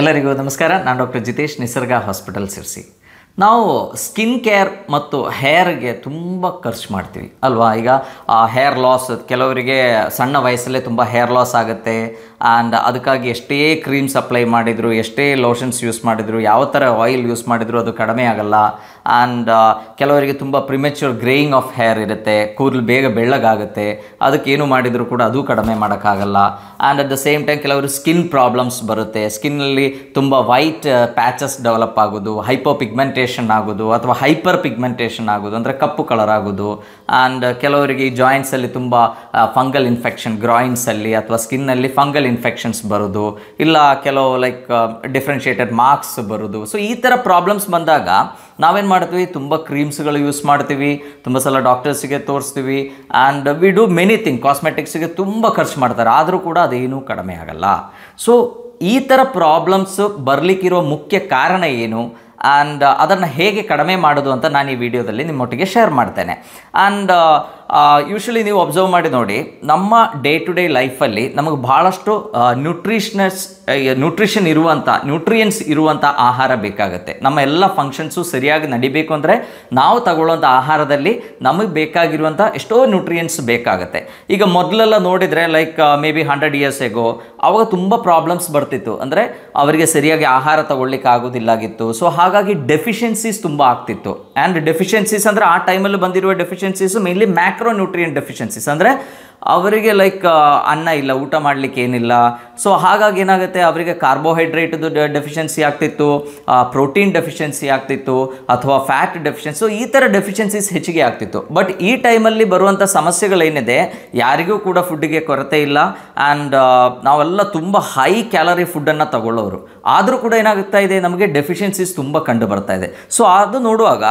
ಎಲ್ಲರಿಗೂ ನಮಸ್ಕಾರ. ನಾನು ಡಾಕ್ಟರ್ ಜಿತೇಶ್, ನಿಸರ್ಗ ಹಾಸ್ಪಿಟಲ್ ಸಿರ್ಸಿ. ನಾವು ಸ್ಕಿನ್ ಕೇರ್ ಮತ್ತು ಹೇರ್ಗೆ ತುಂಬ ಖರ್ಚು ಮಾಡ್ತೀವಿ ಅಲ್ವಾ. ಈಗ ಹೇರ್ ಲಾಸ್, ಕೆಲವರಿಗೆ ಸಣ್ಣ ವಯಸ್ಸಲ್ಲೇ ತುಂಬ ಹೇರ್ ಲಾಸ್ ಆಗುತ್ತೆ. ಆ್ಯಂಡ್ ಅದಕ್ಕಾಗಿ ಎಷ್ಟೇ ಕ್ರೀಮ್ಸ್ ಅಪ್ಲೈ ಮಾಡಿದ್ರು, ಎಷ್ಟೇ ಲೋಷನ್ಸ್ ಯೂಸ್ ಮಾಡಿದ್ರು, ಯಾವ ಥರ ಆಯಿಲ್ ಯೂಸ್ ಮಾಡಿದ್ರು ಅದು ಕಡಿಮೆ ಆಗಲ್ಲ. ಆ್ಯಂಡ್ ಕೆಲವರಿಗೆ ತುಂಬ ಪ್ರಿಮೆಚ್ಯೂರ್ ಗ್ರೇಯಿಂಗ್ ಆಫ್ ಹೇರ್ ಇರುತ್ತೆ, ಕೂದಲು ಬೇಗ ಬೆಳ್ಳಗಾಗುತ್ತೆ, ಅದಕ್ಕೇನು ಮಾಡಿದರೂ ಕೂಡ ಅದು ಕಡಿಮೆ ಮಾಡೋಕ್ಕಾಗಲ್ಲ. And at the same time ಕೆಲವರು ಸ್ಕಿನ್ ಪ್ರಾಬ್ಲಮ್ಸ್ ಬರುತ್ತೆ, ಸ್ಕಿನ್ನಲ್ಲಿ ತುಂಬ ವೈಟ್ ಪ್ಯಾಚಸ್ ಡೆವಲಪ್ ಆಗೋದು, ಹೈಪೋಪಿಗ್ಮೆಂಟೇಷನ್ ಆಗೋದು ಅಥವಾ ಹೈಪರ್ ಪಿಗ್ಮೆಂಟೇಷನ್ ಆಗೋದು, ಅಂದರೆ ಕಪ್ಪು ಕಲರ್ ಆಗೋದು. ಆ್ಯಂಡ್ ಕೆಲವರಿಗೆ ಈ ಜಾಯಿಂಟ್ಸಲ್ಲಿ ತುಂಬ ಫಂಗಲ್ ಇನ್ಫೆಕ್ಷನ್, ಗ್ರಾಯಿನ್ಸಲ್ಲಿ ಅಥವಾ ಸ್ಕಿನ್ನಲ್ಲಿ ಫಂಗಲ್ ಇನ್ಫೆಕ್ಷನ್ಸ್ ಬರೋದು, ಇಲ್ಲ ಕೆಲವು ಲೈಕ್ ಡಿಫ್ರೆನ್ಷಿಯೇಟೆಡ್ ಮಾರ್ಕ್ಸ್ ಬರೋದು. ಸೊ ಈ ಥರ ಪ್ರಾಬ್ಲಮ್ಸ್ ಬಂದಾಗ ನಾವೇನು ಮಾಡ್ತೀವಿ, ತುಂಬ ಕ್ರೀಮ್ಸ್ಗಳು ಯೂಸ್ ಮಾಡ್ತೀವಿ, ತುಂಬ ಸಲ ಡಾಕ್ಟರ್ಸಿಗೆ ತೋರಿಸ್ತೀವಿ. And we do many thing, ಕಾಸ್ಮೆಟಿಕ್ಸಿಗೆ ತುಂಬ ಖರ್ಚು ಮಾಡ್ತಾರೆ, ಆದರೂ ಕೂಡ ಅದೇನೂ ಕಡಿಮೆ ಆಗಲ್ಲ. ಸೊ ಈ ಥರ ಪ್ರಾಬ್ಲಮ್ಸ್ ಬರಲಿಕ್ಕಿರೋ ಮುಖ್ಯ ಕಾರಣ ಏನು, ಆ್ಯಂಡ್ ಅದನ್ನು ಹೇಗೆ ಕಡಿಮೆ ಮಾಡೋದು ಅಂತ ನಾನು ಈ ವಿಡಿಯೋದಲ್ಲಿ ನಿಮ್ಮೊಟ್ಟಿಗೆ ಶೇರ್ ಮಾಡ್ತೇನೆ. ಆ್ಯಂಡ್ ಯೂಶ್ವಲಿ ನೀವು ಅಬ್ಸರ್ವ್ ಮಾಡಿ ನೋಡಿ, ನಮ್ಮ ಡೇ ಟು ಡೇ ಲೈಫಲ್ಲಿ ನಮಗೆ ಭಾಳಷ್ಟು ನ್ಯೂಟ್ರಿಷನ್ ಇರುವಂಥ, ನ್ಯೂಟ್ರಿಯೆಂಟ್ಸ್ ಇರುವಂಥ ಆಹಾರ ಬೇಕಾಗುತ್ತೆ. ನಮ್ಮ ಎಲ್ಲ ಫಂಕ್ಷನ್ಸು ಸರಿಯಾಗಿ ನಡಿಬೇಕು ಅಂದರೆ ನಾವು ತಗೊಳ್ಳೋಂಥ ಆಹಾರದಲ್ಲಿ ನಮಗೆ ಬೇಕಾಗಿರುವಂಥ ಎಷ್ಟೋ ನ್ಯೂಟ್ರಿಯೆಂಟ್ಸ್ ಬೇಕಾಗುತ್ತೆ. ಈಗ ಮೊದಲೆಲ್ಲ ನೋಡಿದರೆ like may be 100 years ago ಆವಾಗ ತುಂಬ ಪ್ರಾಬ್ಲಮ್ಸ್ ಬರ್ತಿತ್ತು, ಅಂದರೆ ಅವರಿಗೆ ಸರಿಯಾಗಿ ಆಹಾರ ತಗೊಳ್ಳಿಕ್ಕೆ ಆಗೋದಿಲ್ಲಾಗಿತ್ತು. ಸೊ ಹಾಗಾಗಿ ಡೆಫಿಷಿಯನ್ಸೀಸ್ ತುಂಬ ಆಗ್ತಿತ್ತು. ಆ್ಯಂಡ್ ಡೆಫಿಷಿಯನ್ಸೀಸ್ ಅಂದರೆ ಆ ಟೈಮಲ್ಲಿ ಬಂದಿರುವ ಡೆಫಿಷಿಯನ್ಸೀಸು ಮೇನ್ಲಿ ಮ್ಯಾಕ್ರೋ ನ್ಯೂಟ್ರಿಯೆಂಟ್ ಡೆಫಿಷಿಯನ್ಸೀಸ್, ಅಂದರೆ ಅವರಿಗೆ ಲೈಕ್ ಅನ್ನ ಇಲ್ಲ, ಊಟ ಮಾಡಲಿಕ್ಕೆ ಏನಿಲ್ಲ. ಸೊ ಹಾಗಾಗಿ ಏನಾಗುತ್ತೆ, ಅವರಿಗೆ ಕಾರ್ಬೋಹೈಡ್ರೇಟ್ದು ಡೆಫಿಷಿಯನ್ಸಿ ಆಗ್ತಿತ್ತು, ಪ್ರೋಟೀನ್ ಡೆಫಿಷಿಯನ್ಸಿ ಆಗ್ತಿತ್ತು, ಅಥವಾ ಫ್ಯಾಟ್ ಡೆಫಿಷಿಯನ್ಸಿ. ಸೊ ಈ ಥರ ಡೆಫಿಷಿಯನ್ಸೀಸ್ ಹೆಚ್ಚಿಗೆ ಆಗ್ತಿತ್ತು. ಬಟ್ ಈ ಟೈಮಲ್ಲಿ ಬರುವಂಥ ಸಮಸ್ಯೆಗಳೇನಿದೆ, ಯಾರಿಗೂ ಕೂಡ ಫುಡ್ಡಿಗೆ ಕೊರತೆ ಇಲ್ಲ. ಆ್ಯಂಡ್ ನಾವೆಲ್ಲ ತುಂಬ ಹೈ ಕ್ಯಾಲರಿ ಫುಡ್ಡನ್ನು ತಗೊಳ್ಳೋರು, ಆದರೂ ಕೂಡ ಏನಾಗ್ತಾ ಇದೆ, ನಮಗೆ ಡೆಫಿಷಿಯನ್ಸೀಸ್ ತುಂಬ ಕಂಡು ಬರ್ತಾ ಇದೆ. ಸೊ ಅದು ನೋಡುವಾಗ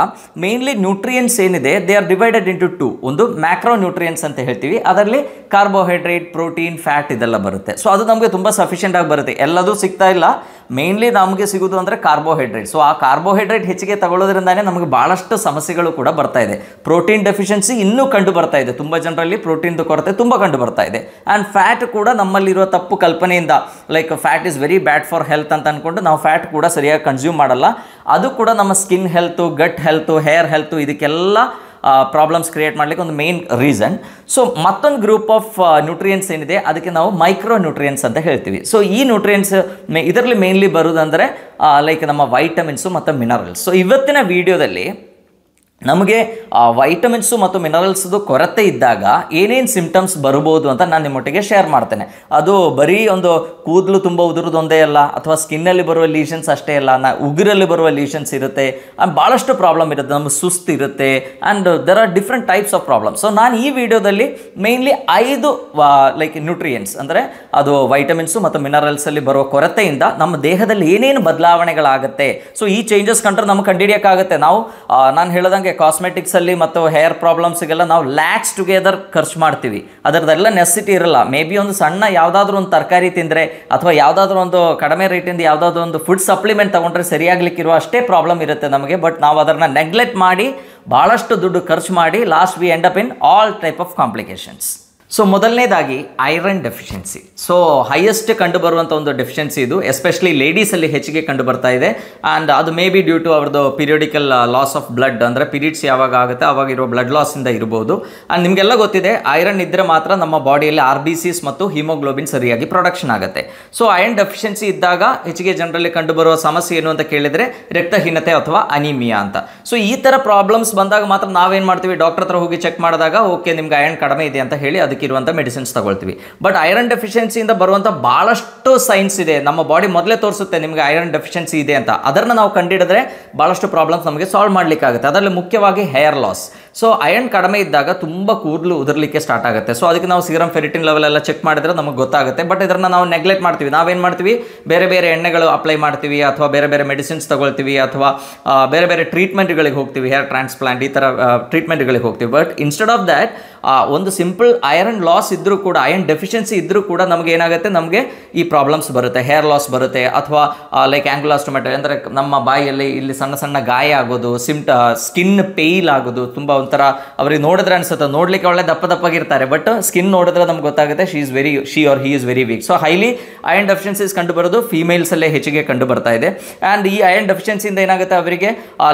ಮೇನ್ಲಿ ನ್ಯೂಟ್ರಿಯೆಂಟ್ಸ್ ಏನಿದೆ, ದೇ ಆರ್ ಡಿವೈಡೆಡ್ ಇಂಟು 2. ಒಂದು ಮ್ಯಾಕ್ರೋ ನ್ಯೂಟ್ರಿಯೆಂಟ್ಸ್ ಅಂತ ಹೇಳ್ತೀವಿ, ಅದರಲ್ಲಿ ಕಾರ್ಬೋಹೈಡ್ರೇಟ್, ಪ್ರೋಟೀನ್, ಫ್ಯಾಟ್ ಇದೆಲ್ಲ ಬರುತ್ತೆ. ಸೊ ಅದು ನಮಗೆ ತುಂಬ ಸಫಿಷಿಯೆಂಟ್ ಆಗಿ ಬರುತ್ತೆ. ಎಲ್ಲದೂ ಸಿಗ್ತಾ ಇಲ್ಲ, ಮೇನ್ಲಿ ನಮಗೆ ಸಿಗೋದು ಅಂದರೆ ಕಾರ್ಬೋಹೈಡ್ರೇಟ್. ಸೊ ಆ ಕಾರ್ಬೋಹೈಡ್ರೇಟ್ ಹೆಚ್ಚಿಗೆ ತಗೊಳ್ಳೋದ್ರಿಂದಾನೇ ನಮಗೆ ಭಾಳಷ್ಟು ಸಮಸ್ಯೆಗಳು ಕೂಡ ಬರ್ತಾ ಇದೆ. ಪ್ರೋಟೀನ್ ಡೆಫಿಷಿಯನ್ಸಿ ಇನ್ನೂ ಕಂಡು ಬರ್ತಾ ಇದೆ, ತುಂಬ ಜನರಲ್ಲಿ ಪ್ರೋಟೀನ್ದು ಕೊರತೆ ತುಂಬ ಕಂಡು ಬರ್ತಾ ಇದೆ. ಆ್ಯಂಡ್ ಫ್ಯಾಟ್ ಕೂಡ ನಮ್ಮಲ್ಲಿರುವ ತಪ್ಪು ಕಲ್ಪನೆಯಿಂದ, like fat is very bad for health ಅಂತ ಅಂದ್ಕೊಂಡು ನಾವು ಫ್ಯಾಟ್ ಕೂಡ ಸರಿಯಾಗಿ ಕನ್ಸ್ಯೂಮ್ ಮಾಡಲ್ಲ. ಅದು ಕೂಡ ನಮ್ಮ ಸ್ಕಿನ್ ಹೆಲ್ತು, ಗಟ್ ಹೆಲ್ತು, ಹೇರ್ ಹೆಲ್ತು ಇದಕ್ಕೆಲ್ಲ ಪ್ರಾಬ್ಲಮ್ಸ್ ಕ್ರಿಯೇಟ್ ಮಾಡಲಿಕ್ಕೆ ಒಂದು ಮೇನ್ ರೀಸನ್. ಸೊ ಮತ್ತೊಂದು ಗ್ರೂಪ್ ಆಫ್ ನ್ಯೂಟ್ರಿಯೆಂಟ್ಸ್ ಏನಿದೆ, ಅದಕ್ಕೆ ನಾವು ಮೈಕ್ರೋ ನ್ಯೂಟ್ರಿಯೆಂಟ್ಸ್ ಅಂತ ಹೇಳ್ತೀವಿ. ಸೊ ಈ ನ್ಯೂಟ್ರಿಯೆಂಟ್ಸ್ ಇದರಲ್ಲಿ ಮೇನ್ಲಿ ಬರೋದಂದರೆ ಲೈಕ್ ನಮ್ಮ ವೈಟಮಿನ್ಸು ಮತ್ತು ಮಿನರಲ್ಸ್. ಸೊ ಇವತ್ತಿನ ವಿಡಿಯೋದಲ್ಲಿ ನಮಗೆ ವೈಟಮಿನ್ಸು ಮತ್ತು ಮಿನರಲ್ಸ್ದು ಕೊರತೆ ಇದ್ದಾಗ ಏನೇನು ಸಿಂಪ್ಟಮ್ಸ್ ಬರ್ಬೋದು ಅಂತ ನಾನು ನಿಮ್ಮೊಟ್ಟಿಗೆ ಶೇರ್ ಮಾಡ್ತೇನೆ. ಅದು ಬರೀ ಒಂದು ಕೂದಲು ತುಂಬ ಉದುರೋದೊಂದೇ ಅಲ್ಲ, ಅಥವಾ ಸ್ಕಿನ್ನಲ್ಲಿ ಬರುವ ಲೀಷನ್ಸ್ ಅಷ್ಟೇ ಅಲ್ಲ, ಉಗುರಲ್ಲಿ ಬರುವ ಲೀಷನ್ಸ್ ಇರುತ್ತೆ, ಭಾಳಷ್ಟು ಪ್ರಾಬ್ಲಮ್ ಇರುತ್ತೆ, ನಮಗೆ ಸುಸ್ತು ಇರುತ್ತೆ, and there are different types of problem. So ನಾನು ಈ ವಿಡಿಯೋದಲ್ಲಿ ಮೇನ್ಲಿ 5 ಲೈಕ್ ನ್ಯೂಟ್ರಿಯೆಂಟ್ಸ್, ಅಂದರೆ ಅದು ವೈಟಮಿನ್ಸು ಮತ್ತು ಮಿನರಲ್ಸಲ್ಲಿ ಬರುವ ಕೊರತೆಯಿಂದ ನಮ್ಮ ದೇಹದಲ್ಲಿ ಏನೇನು ಬದಲಾವಣೆಗಳಾಗುತ್ತೆ, ಸೊ ಈ ಚೇಂಜಸ್ ಕಂಡ್ರೆ ನಮಗೆ ಕಂಡುಹಿಡಿಯೋಕ್ಕಾಗುತ್ತೆ. ನಾವು ನಾನು ಹೇಳೋದಂಗೆ ಕಾಸ್ಮೆಟಿಕ್ಸಲ್ಲಿ ಮತ್ತು ಹೇರ್ ಪ್ರಾಬ್ಲಮ್ಸ್ಗೆಲ್ಲ ನಾವು ಲ್ಯಾಕ್ಸ್ ಟುಗೆದರ್ ಖರ್ಚು ಮಾಡ್ತೀವಿ, ಅದರದೆಲ್ಲ ನೆಸೆಸಿಟಿ ಇರಲ್ಲ. ಮೇ ಬಿ ಒಂದು ಸಣ್ಣ ಯಾವುದಾದ್ರೂ ಒಂದು ತರಕಾರಿ ತಿಂದರೆ, ಅಥವಾ ಯಾವುದಾದ್ರೂ ಒಂದು ಕಡಿಮೆ ರೇಟಿಂದ ಯಾವುದಾದ್ರೂ ಒಂದು ಫುಡ್ ಸಪ್ಲಿಮೆಂಟ್ ತೊಗೊಂಡ್ರೆ ಸರಿಯಾಗಲಿಕ್ಕಿರುವ ಅಷ್ಟೇ ಪ್ರಾಬ್ಲಮ್ ಇರುತ್ತೆ ನಮಗೆ. ಬಟ್ ನಾವು ಅದನ್ನು ನೆಗ್ಲೆಕ್ಟ್ ಮಾಡಿ ಭಾಳಷ್ಟು ದುಡ್ಡು ಖರ್ಚು ಮಾಡಿ last V end up in all type of complications. So ಮೊದಲನೇದಾಗಿ ಐರನ್ ಡೆಫಿಷಿಯನ್ಸಿ. ಸೊ ಹೈಯೆಸ್ಟ್ ಕಂಡು ಬರುವಂಥ ಒಂದು ಡೆಫಿಷಿಯನ್ಸಿ ಇದು, ಎಸ್ಪೆಷಲಿ ಲೇಡೀಸಲ್ಲಿ ಹೆಚ್ಚಿಗೆ ಕಂಡು ಬರ್ತಾ ಇದೆ. ಆ್ಯಂಡ್ ಅದು ಮೇ ಬಿ ಡ್ಯೂ ಟು ಅವ್ರದ್ದು ಪೀರಿಯಡಿಕಲ್ ಲಾಸ್ ಆಫ್ ಬ್ಲಡ್, ಅಂದರೆ ಪೀರಿಯಡ್ಸ್ ಯಾವಾಗ ಆಗುತ್ತೆ ಆವಾಗ ಇರೋ ಬ್ಲಡ್ ಲಾಸಿಂದ ಇರ್ಬೋದು. ಆ್ಯಂಡ್ ನಿಮಗೆಲ್ಲ ಗೊತ್ತಿದೆ, ಐರನ್ ಇದ್ದರೆ ಮಾತ್ರ ನಮ್ಮ ಬಾಡಿಯಲ್ಲಿ RBCs ಮತ್ತು ಹಿಮೋಗ್ಲೋಬಿನ್ ಸರಿಯಾಗಿ ಪ್ರೊಡಕ್ಷನ್ ಆಗುತ್ತೆ. ಸೊ ಐರನ್ ಡೆಫಿಷಿಯನ್ಸಿ ಇದ್ದಾಗ ಹೆಚ್ಚಿಗೆ ಜನರಲ್ಲಿ ಕಂಡುಬರುವ ಸಮಸ್ಯೆ ಏನು ಅಂತ ಕೇಳಿದರೆ ರಕ್ತಹೀನತೆ ಅಥವಾ ಅನಿಮಿಯಾ ಅಂತ. ಸೊ ಈ ಥರ ಪ್ರಾಬ್ಲಮ್ಸ್ ಬಂದಾಗ ಮಾತ್ರ ನಾವೇನು ಮಾಡ್ತೀವಿ, ಡಾಕ್ಟರ್ ಹತ್ರ ಹೋಗಿ ಚೆಕ್ ಮಾಡಿದಾಗ ಓಕೆ ನಿಮ್ಗೆ ಐರನ್ ಕಡಿಮೆ ಇದೆ ಅಂತ ಹೇಳಿ ಅದಕ್ಕೆ ಇರುವಂಥ ಮೆಡಿಸಿನ್ಸ್ ತಗೊಳ್ತೀವಿ. ಬಟ್ ಐರನ್ ಡೆಫಿಷಿಯನ್ಸಿಯಿಂದ ಬರುವಂಥ ಭಾಳಷ್ಟು ಸೈನ್ಸ್ ಇದೆ, ನಮ್ಮ ಬಾಡಿ ಮೊದಲೇ ತೋರಿಸುತ್ತೆ ನಿಮಗೆ ಐರನ್ ಡೆಫಿಷಿಯನ್ಸಿ ಇದೆ ಅಂತ. ಅದನ್ನು ನಾವು ಕಂಡಿಡಿದ್ರೆ ಭಾಳಷ್ಟು ಪ್ರಾಬ್ಲಮ್ಸ್ ನಮಗೆ ಸಾಲ್ವ್ ಮಾಡಲಿಕ್ಕಾಗುತ್ತೆ. ಅದರಲ್ಲಿ ಮುಖ್ಯವಾಗಿ ಹೇರ್ ಲಾಸ್. ಸೊ ಐರನ್ ಕಡಿಮೆ ಇದ್ದಾಗ ತುಂಬ ಕೂದಲು ಉದುರಲಿಕ್ಕೆ ಸ್ಟಾರ್ಟ್ ಆಗುತ್ತೆ. ಸೊ ಅದಕ್ಕೆ ನಾವು ಸೀರಮ್ ಫೆರಿಟಿನ್ ಲೆವೆಲ್ ಎಲ್ಲ ಚೆಕ್ ಮಾಡಿದ್ರೆ ನಮಗೆ ಗೊತ್ತಾಗುತ್ತೆ. ಬಟ್ ಇದನ್ನು ನಾವು ನೆಗ್ಲೆಕ್ಟ್ ಮಾಡ್ತೀವಿ. ನಾವೇನು ಮಾಡ್ತೀವಿ, ಬೇರೆ ಬೇರೆ ಎಣ್ಣೆಗಳು ಅಪ್ಲೈ ಮಾಡ್ತೀವಿ, ಅಥವಾ ಬೇರೆ ಬೇರೆ ಮೆಡಿಸಿನ್ಸ್ ತಗೊಳ್ತೀವಿ, ಅಥವಾ ಬೇರೆ ಬೇರೆ ಟ್ರೀಟ್ಮೆಂಟ್ಗಳಿಗೆ ಹೋಗ್ತೀವಿ, ಹೇರ್ ಟ್ರಾನ್ಸ್ಪ್ಲಾಂಟ್ ಈ ಥರ ಟ್ರೀಟ್ಮೆಂಟ್ಗಳಿಗೆ ಹೋಗ್ತೀವಿ. ಬಟ್ ಇನ್ಸ್ಟೆಡ್ ಆಫ್ ದ್ಯಾಟ್ ಒಂದು ಸಿಂಪಲ್ ಐರನ್ ಲಾಸ್ ಇದ್ದರೂ ಕೂಡ, ಐರನ್ ಡೆಫಿಷಿಯನ್ಸಿ ಇದ್ದರೂ ಕೂಡ ನಮಗೆ ಏನಾಗುತ್ತೆ, ನಮಗೆ ಈ ಪ್ರಾಬ್ಲಮ್ಸ್ ಬರುತ್ತೆ, ಹೇರ್ ಲಾಸ್ ಬರುತ್ತೆ, ಅಥವಾ ಲೈಕ್ ಆಂಗ್ಯುಲಾಸ್ಟೊಮೆಟೊ ಅಂದರೆ ನಮ್ಮ ಬಾಯಿಯಲ್ಲಿ ಇಲ್ಲಿ ಸಣ್ಣ ಸಣ್ಣ ಗಾಯ ಆಗೋದು, ಸ್ಕಿನ್ ಪೇಲ್ ಆಗೋದು, ತುಂಬ ಒಂಥರ ಅವ್ರಿಗೆ ನೋಡಿದ್ರೆ ಅನ್ಸುತ್ತೆ, ನೋಡ್ಲಿಕ್ಕೆ ಒಳ್ಳೆ ದಪ್ಪ ದಪ್ಪಗಿರ್ತಾರೆ, ಬಟ್ ಸ್ಕಿನ್ ನೋಡಿದ್ರೆ ನಮ್ಗೆ ಗೊತ್ತಾಗುತ್ತೆ she or he is very weak. So highly iron deficiencies ಕಂಡು ಬರೋದು ಫೀಮೇಲ್ಸಲ್ಲೇ ಹೆಚ್ಚಿಗೆ ಕಂಡು ಬರ್ತಾ ಇದೆ. ಆ್ಯಂಡ್ ಈ ಐರನ್ ಡೆಫಿಷಿಯನ್ಸಿಯಿಂದ ಏನಾಗುತ್ತೆ, ಅವರಿಗೆ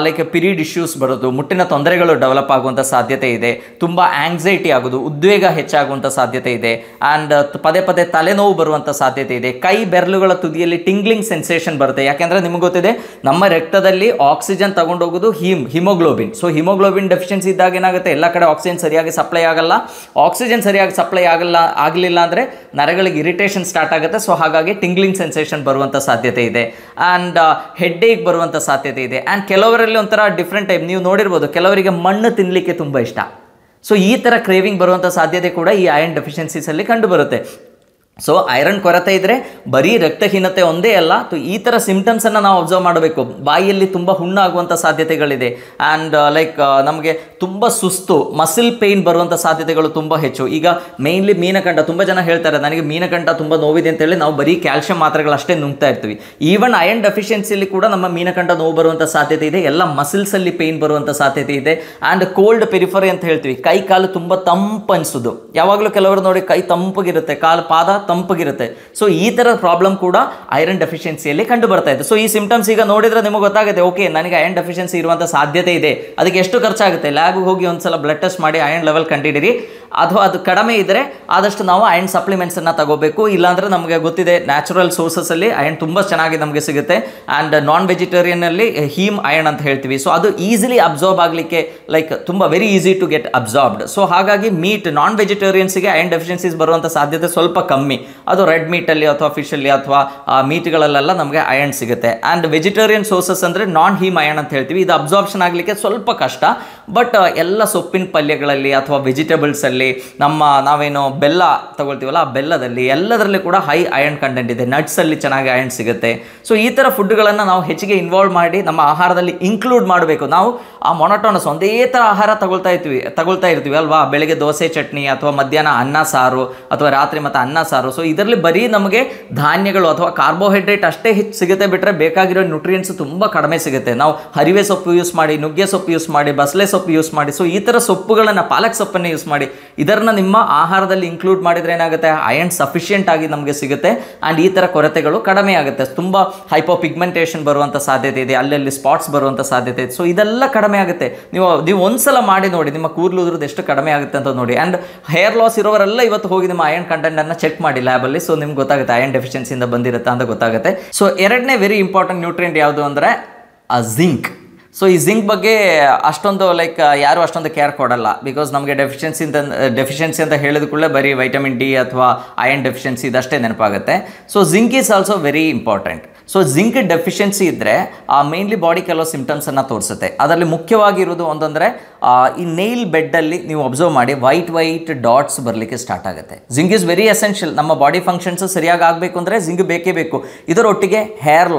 ಲೈಕ್ ಪಿರಿಯಡ್ ಇಶ್ಯೂಸ್ ಬರೋದು, ಮುಟ್ಟಿನ ತೊಂದರೆಗಳು ಡೆವಲಪ್ ಆಗುವಂಥ ಸಾಧ್ಯತೆ ಇದೆ, ತುಂಬ ಆಂಗ್ಸೈಟಿ ಆಗೋದು, ಉದ್ವೇಗ ಹೆಚ್ಚಾಗುವಂಥ ಸಾಧ್ಯತೆ ಇದೆ, ಆ್ಯಂಡ್ ಪದೇ ಪದೇ ತಲೆನೋವು ಬರುವಂಥ ಸಾಧ್ಯತೆ ಇದೆ. ಕೈ ಬೆರಳುಗಳ ತುದಿಯಲ್ಲಿ ಟಿಂಗ್ಲಿಂಗ್ ಸೆನ್ಸೇಷನ್ ಬರುತ್ತೆ. ಯಾಕೆಂದರೆ ನಿಮ್ಗೆ ಗೊತ್ತಿದೆ ನಮ್ಮ ರಕ್ತದಲ್ಲಿ ಆಕ್ಸಿಜನ್ ತಗೊಂಡೋಗೋದು ಹಿಮೋಗ್ಲೋಬಿನ್. ಸೊ ಹಿಮೋಗ್ಲೋಬಿನ್ ಡೆಫಿಷಿಯನ್ಸಿ ಇದ್ದಾಗ ಏನಾಗುತ್ತೆ, ಎಲ್ಲ ಕಡೆ ಆಕ್ಸಿಜನ್ ಸರಿಯಾಗಿ ಸಪ್ಲೈ ಆಗಲ್ಲ. ಆಕ್ಸಿಜನ್ ಸರಿಯಾಗಿ ಸಪ್ಲೈ ಆಗಲಿಲ್ಲ ಅಂದರೆ ನರಗಳಿಗೆ ಇರಿಟೇಷನ್ ಸ್ಟಾರ್ಟ್ ಆಗುತ್ತೆ. ಸೊ ಹಾಗಾಗಿ ಟಿಂಗ್ಲಿಂಗ್ ಸೆನ್ಸೇಷನ್ ಬರುವಂಥ ಸಾಧ್ಯತೆ ಇದೆ. ಆ್ಯಂಡ್ ಹೆಡ್ ಏಕ್ ಬರುವಂಥ ಸಾಧ್ಯತೆ ಇದೆ. ಆ್ಯಂಡ್ ಕೆಲವರಲ್ಲಿ ಒಂಥರ ಡಿಫ್ರೆಂಟ್ ಟೈಪ್ ನೀವು ನೋಡಿರ್ಬೋದು, ಕೆಲವರಿಗೆ ಮಣ್ಣು ತಿನ್ನಲಿಕ್ಕೆ ತುಂಬ ಇಷ್ಟ. ಸೊ ಈ ಥರ ಕ್ರೇವಿಂಗ್ ಬರುವಂಥ ಸಾಧ್ಯತೆ ಕೂಡ ಈ ಐರನ್ ಡೆಫಿಷಿಯನ್ಸೀಸಲ್ಲಿ ಕಂಡು ಬರುತ್ತೆ. ಸೊ ಐರನ್ ಕೊರತೆ ಇದ್ದರೆ ಬರೀ ರಕ್ತಹೀನತೆ ಒಂದೇ ಅಲ್ಲ, ಈ ಥರ ಸಿಂಪ್ಟಮ್ಸನ್ನು ನಾವು ಅಬ್ಸರ್ವ್ ಮಾಡಬೇಕು. ಬಾಯಿಯಲ್ಲಿ ತುಂಬ ಹುಣ್ಣಾಗುವಂಥ ಸಾಧ್ಯತೆಗಳಿದೆ. ಆ್ಯಂಡ್ ಲೈಕ್ ನಮಗೆ ತುಂಬ ಸುಸ್ತು, ಮಸಿಲ್ ಪೇಯ್ನ್ ಬರುವಂಥ ಸಾಧ್ಯತೆಗಳು ತುಂಬ ಹೆಚ್ಚು. ಈಗ ಮೇಯ್ನ್ಲಿ ಮೀನಕಂಠ, ತುಂಬ ಜನ ಹೇಳ್ತಾರೆ ನನಗೆ ಮೀನಕಂಠ ತುಂಬ ನೋವಿದೆ ಅಂತೇಳಿ ನಾವು ಬರೀ ಕ್ಯಾಲ್ಶಿಯಂ ಮಾತ್ರೆಗಳಷ್ಟೇ ನುಂಗ್ತಾ ಇರ್ತೀವಿ. ಈವನ್ ಐರನ್ ಡೆಫಿಷಿಯನ್ಸಿಯಲ್ಲಿ ಕೂಡ ನಮ್ಮ ಮೀನಕಂಠ ನೋವು ಬರುವಂಥ ಸಾಧ್ಯತೆ ಇದೆ, ಎಲ್ಲ ಮಸಿಲ್ಸಲ್ಲಿ ಪೇಯ್ನ್ ಬರುವಂಥ ಸಾಧ್ಯತೆ ಇದೆ. ಆ್ಯಂಡ್ ಕೋಲ್ಡ್ ಪೆರಿಫರಿ ಅಂತ ಹೇಳ್ತೀವಿ, ಕೈ ಕಾಲು ತುಂಬ ತಂಪು ಅನಿಸೋದು. ಯಾವಾಗಲೂ ಕೆಲವರು ನೋಡಿ ಕೈ ತಂಪಗಿರುತ್ತೆ, ಕಾಲು ಪಾದ ತಂಪಗಿರುತ್ತೆ. ಸೊ ಈ ಥರ ಪ್ರಾಬ್ಲಮ್ ಕೂಡ ಐರನ್ ಡೆಫಿಷಿಯನ್ಸಿಯಲ್ಲಿ ಕಂಡು ಬರ್ತಾ ಇದೆ. ಸೊ ಈ ಸಿಂಪ್ಟಮ್ಸ್ ಈಗ ನೋಡಿದ್ರೆ ನಿಮಗೆ ಗೊತ್ತಾಗುತ್ತೆ, ಓಕೆ ನನಗೆ ಐರನ್ ಡೆಫಿಷಿಯನ್ಸಿ ಇರುವಂಥ ಸಾಧ್ಯತೆ ಇದೆ. ಅದಕ್ಕೆ ಎಷ್ಟು ಖರ್ಚಾಗುತ್ತೆ, ಲ್ಯಾಬ್ಗೆ ಹೋಗಿ ಒಂದ್ಸಲ ಬ್ಲಡ್ ಟೆಸ್ಟ್ ಮಾಡಿ ಐರನ್ ಲೆವೆಲ್ ಕಂಡಿಡಿರಿ. ಅಥವಾ ಅದು ಕಡಿಮೆ ಇದ್ದರೆ ಆದಷ್ಟು ನಾವು ಐರನ್ ಸಪ್ಲಿಮೆಂಟ್ಸನ್ನು ತಗೋಬೇಕು. ಇಲ್ಲಾಂದರೆ ನಮಗೆ ಗೊತ್ತಿದೆ ನ್ಯಾಚುರಲ್ ಸೋರ್ಸಸಲ್ಲಿ ಐರನ್ ತುಂಬ ಚೆನ್ನಾಗಿ ನಮಗೆ ಸಿಗುತ್ತೆ. ಆ್ಯಂಡ್ ನಾನ್ ವೆಜಿಟೇರಿಯನ್ನಲ್ಲಿ ಹೀಮ್ ಐರನ್ ಅಂತ ಹೇಳ್ತೀವಿ. ಸೊ ಅದು ಈಸಿಲಿ ಅಬ್ಸಾರ್ಬ್ ಆಗಲಿಕ್ಕೆ ಲೈಕ್ ತುಂಬ very easy to get absorbed. So ಹಾಗಾಗಿ ಮೀಟ್ ನಾನ್ ವೆಜಿಟೇರಿಯನ್ಸ್ಗೆ ಐರನ್ ಡೆಫಿಷಿಯನ್ಸೀಸ್ ಬರುವಂಥ ಸಾಧ್ಯತೆ ಸ್ವಲ್ಪ ಕಮ್ಮಿ. ಅದು ರೆಡ್ ಮೀಟಲ್ಲಿ ಅಥವಾ ಫಿಶಲ್ಲಿ ಅಥವಾ ಮೀಟ್ಗಳಲ್ಲೆಲ್ಲ ನಮಗೆ ಐರನ್ ಸಿಗುತ್ತೆ. ಆ್ಯಂಡ್ ವೆಜಿಟೇರಿಯನ್ ಸೋರ್ಸಸ್ ಅಂದರೆ ನಾನ್ ಹೀಮ್ ಐರನ್ ಅಂತ ಹೇಳ್ತೀವಿ. ಇದು ಅಬ್ಸಾರ್ಪ್ಷನ್ ಆಗಲಿಕ್ಕೆ ಸ್ವಲ್ಪ ಕಷ್ಟ. ಬಟ್ ಎಲ್ಲ ಸೊಪ್ಪಿನ ಪಲ್ಯಗಳಲ್ಲಿ ಅಥವಾ ವೆಜಿಟೇಬಲ್ಸಲ್ಲಿ ನಾವೇನು ಬೆಲ್ಲ ತಗೊಳ್ತೀವಲ್ಲ, ಆ ಬೆಲ್ಲದಲ್ಲಿ ಎಲ್ಲದರಲ್ಲಿ ಕೂಡ ಹೈ ಐರನ್ ಕಂಟೆಂಟ್ ಇದೆ. ನಟ್ಸಲ್ಲಿ ಚೆನ್ನಾಗಿ ಐರನ್ ಸಿಗುತ್ತೆ. ಸೊ ಈ ಥರ ಫುಡ್ಗಳನ್ನು ನಾವು ಹೆಚ್ಚಿಗೆ ಇನ್ವಾಲ್ವ್ ಮಾಡಿ ನಮ್ಮ ಆಹಾರದಲ್ಲಿ ಇನ್ಕ್ಲೂಡ್ ಮಾಡಬೇಕು. ನಾವು ಆ ಮೊನೋಟೋನಸ್ ಒಂದೇ ಥರ ಆಹಾರ ತಗೊಳ್ತಾ ಇರ್ತೀವಿ ಅಲ್ವಾ, ಬೆಳಗ್ಗೆ ದೋಸೆ ಚಟ್ನಿ ಅಥವಾ ಮಧ್ಯಾಹ್ನ ಅನ್ನ ಸಾರು ಅಥವಾ ರಾತ್ರಿ ಮತ್ತು ಅನ್ನ ಸಾರು. ಸೊ ಇದರಲ್ಲಿ ಬರೀ ನಮಗೆ ಧಾನ್ಯಗಳು ಅಥವಾ ಕಾರ್ಬೋಹೈಡ್ರೇಟ್ ಅಷ್ಟೇ ಹೆಚ್ಚು ಸಿಗುತ್ತೆ, ಬಿಟ್ಟರೆ ಬೇಕಾಗಿರೋ ನ್ಯೂಟ್ರಿಯೆಂಟ್ಸ್ ತುಂಬ ಕಡಿಮೆ ಸಿಗುತ್ತೆ. ನಾವು ಹರಿವೆ ಸೊಪ್ಪು ಯೂಸ್ ಮಾಡಿ, ನುಗ್ಗೆ ಸೊಪ್ಪು ಯೂಸ್ ಮಾಡಿ, ಬಸಳೆ ಸೊಪ್ಪು ಯೂಸ್ ಮಾಡಿ, ಸೊ ಈ ಥರ ಸೊಪ್ಪುಗಳನ್ನು, ಪಾಲಕ್ ಸೊಪ್ಪನ್ನು ಯೂಸ್ ಮಾಡಿ ಇದನ್ನು ನಿಮ್ಮ ಆಹಾರದಲ್ಲಿ ಇನ್ಕ್ಲೂಡ್ ಮಾಡಿದರೆ ಏನಾಗುತ್ತೆ, ಐರನ್ ಸಫಿಷಿಯೆಂಟ್ ಆಗಿ ನಮಗೆ ಸಿಗುತ್ತೆ. ಆ್ಯಂಡ್ ಈ ಥರ ಕೊರತೆಗಳು ಕಡಿಮೆ ಆಗುತ್ತೆ. ತುಂಬ ಹೈಪೋಪಿಗ್ಮೆಂಟೇಷನ್ ಬರುವಂಥ ಸಾಧ್ಯತೆ ಇದೆ, ಅಲ್ಲಲ್ಲಿ ಸ್ಪಾಟ್ಸ್ ಬರುವಂಥ ಸಾಧ್ಯತೆ ಇದೆ. ಸೊ ಇದೆಲ್ಲ ಕಡಿಮೆ ಆಗುತ್ತೆ. ನೀವು ಒಂದ್ಸಲ ಮಾಡಿ ನೋಡಿ, ನಿಮ್ಮ ಕೂದಲು ಉದುರೋದು ಎಷ್ಟು ಕಡಿಮೆ ಆಗುತ್ತೆ ಅಂತ ನೋಡಿ. ಆ್ಯಂಡ್ ಹೇರ್ ಲಾಸ್ ಇರೋವರೆಲ್ಲ ಇವತ್ತು ಹೋಗಿ ನಿಮ್ಮ ಐರನ್ ಕಂಟೆಂಟನ್ನು ಚೆಕ್ ಮಾಡಿ ಲ್ಯಾಬಲ್ಲಿ. ಸೊ ನಿಮ್ಗೆ ಗೊತ್ತಾಗುತ್ತೆ ಐರನ್ ಡೆಫಿಷಿಯನ್ಸಿಯಿಂದ ಬಂದಿರುತ್ತೆ ಅಂತ ಗೊತ್ತಾಗುತ್ತೆ. ಸೊ ಎರಡನೇ ವೆರಿ ಇಂಪಾರ್ಟೆಂಟ್ ನ್ಯೂಟ್ರಿಯೆಂಟ್ ಯಾವುದು ಅಂದರೆ ಜಿಂಕ್. ಈ ಜಿಂಕ್ ಬಗ್ಗೆ ಅಷ್ಟೊಂದು ಯಾರು ಅಷ್ಟೊಂದು ಕೇರ್ ಕೊಡಲ್ಲ. ಬಿಕಾಸ್ ನಮಗೆ ಡೆಫಿಷಿಯನ್ಸಿ ಅಂತ ಹೇಳಿದ ಕೂಡಲೇ ಬರೀ ವೈಟಮಿನ್ ಡಿ ಅಥವಾ ಐರನ್ ಡೆಫಿಷಿಯನ್ಸಿ ಇದಷ್ಟೇ ನೆನಪಾಗುತ್ತೆ. So zinc is also very important. So zinc deficiency ಇದ್ದರೆ ಮೇನ್ಲಿ ಬಾಡಿ ಕೆಲವು ಸಿಂಪ್ಟಮ್ಸನ್ನು ತೋರಿಸುತ್ತೆ. ಅದರಲ್ಲಿ ಮುಖ್ಯವಾಗಿರೋದು ಒಂದಂದರೆ ಈ ನೈಲ್ ಬೆಡ್ಡಲ್ಲಿ ನೀವು ಅಬ್ಸರ್ವ್ ಮಾಡಿ ವೈಟ್ ಡಾಟ್ಸ್ ಬರಲಿಕ್ಕೆ ಸ್ಟಾರ್ಟ್ ಆಗುತ್ತೆ. Zinc is very essential. ನಮ್ಮ ಬಾಡಿ ಫಂಕ್ಷನ್ಸ್ ಸರಿಯಾಗಿ ಆಗಬೇಕು ಅಂದರೆ ಜಿಂಕ್ ಬೇಕೇ ಬೇಕು. ಇದರೊಟ್ಟಿಗೆ ಹೇರ್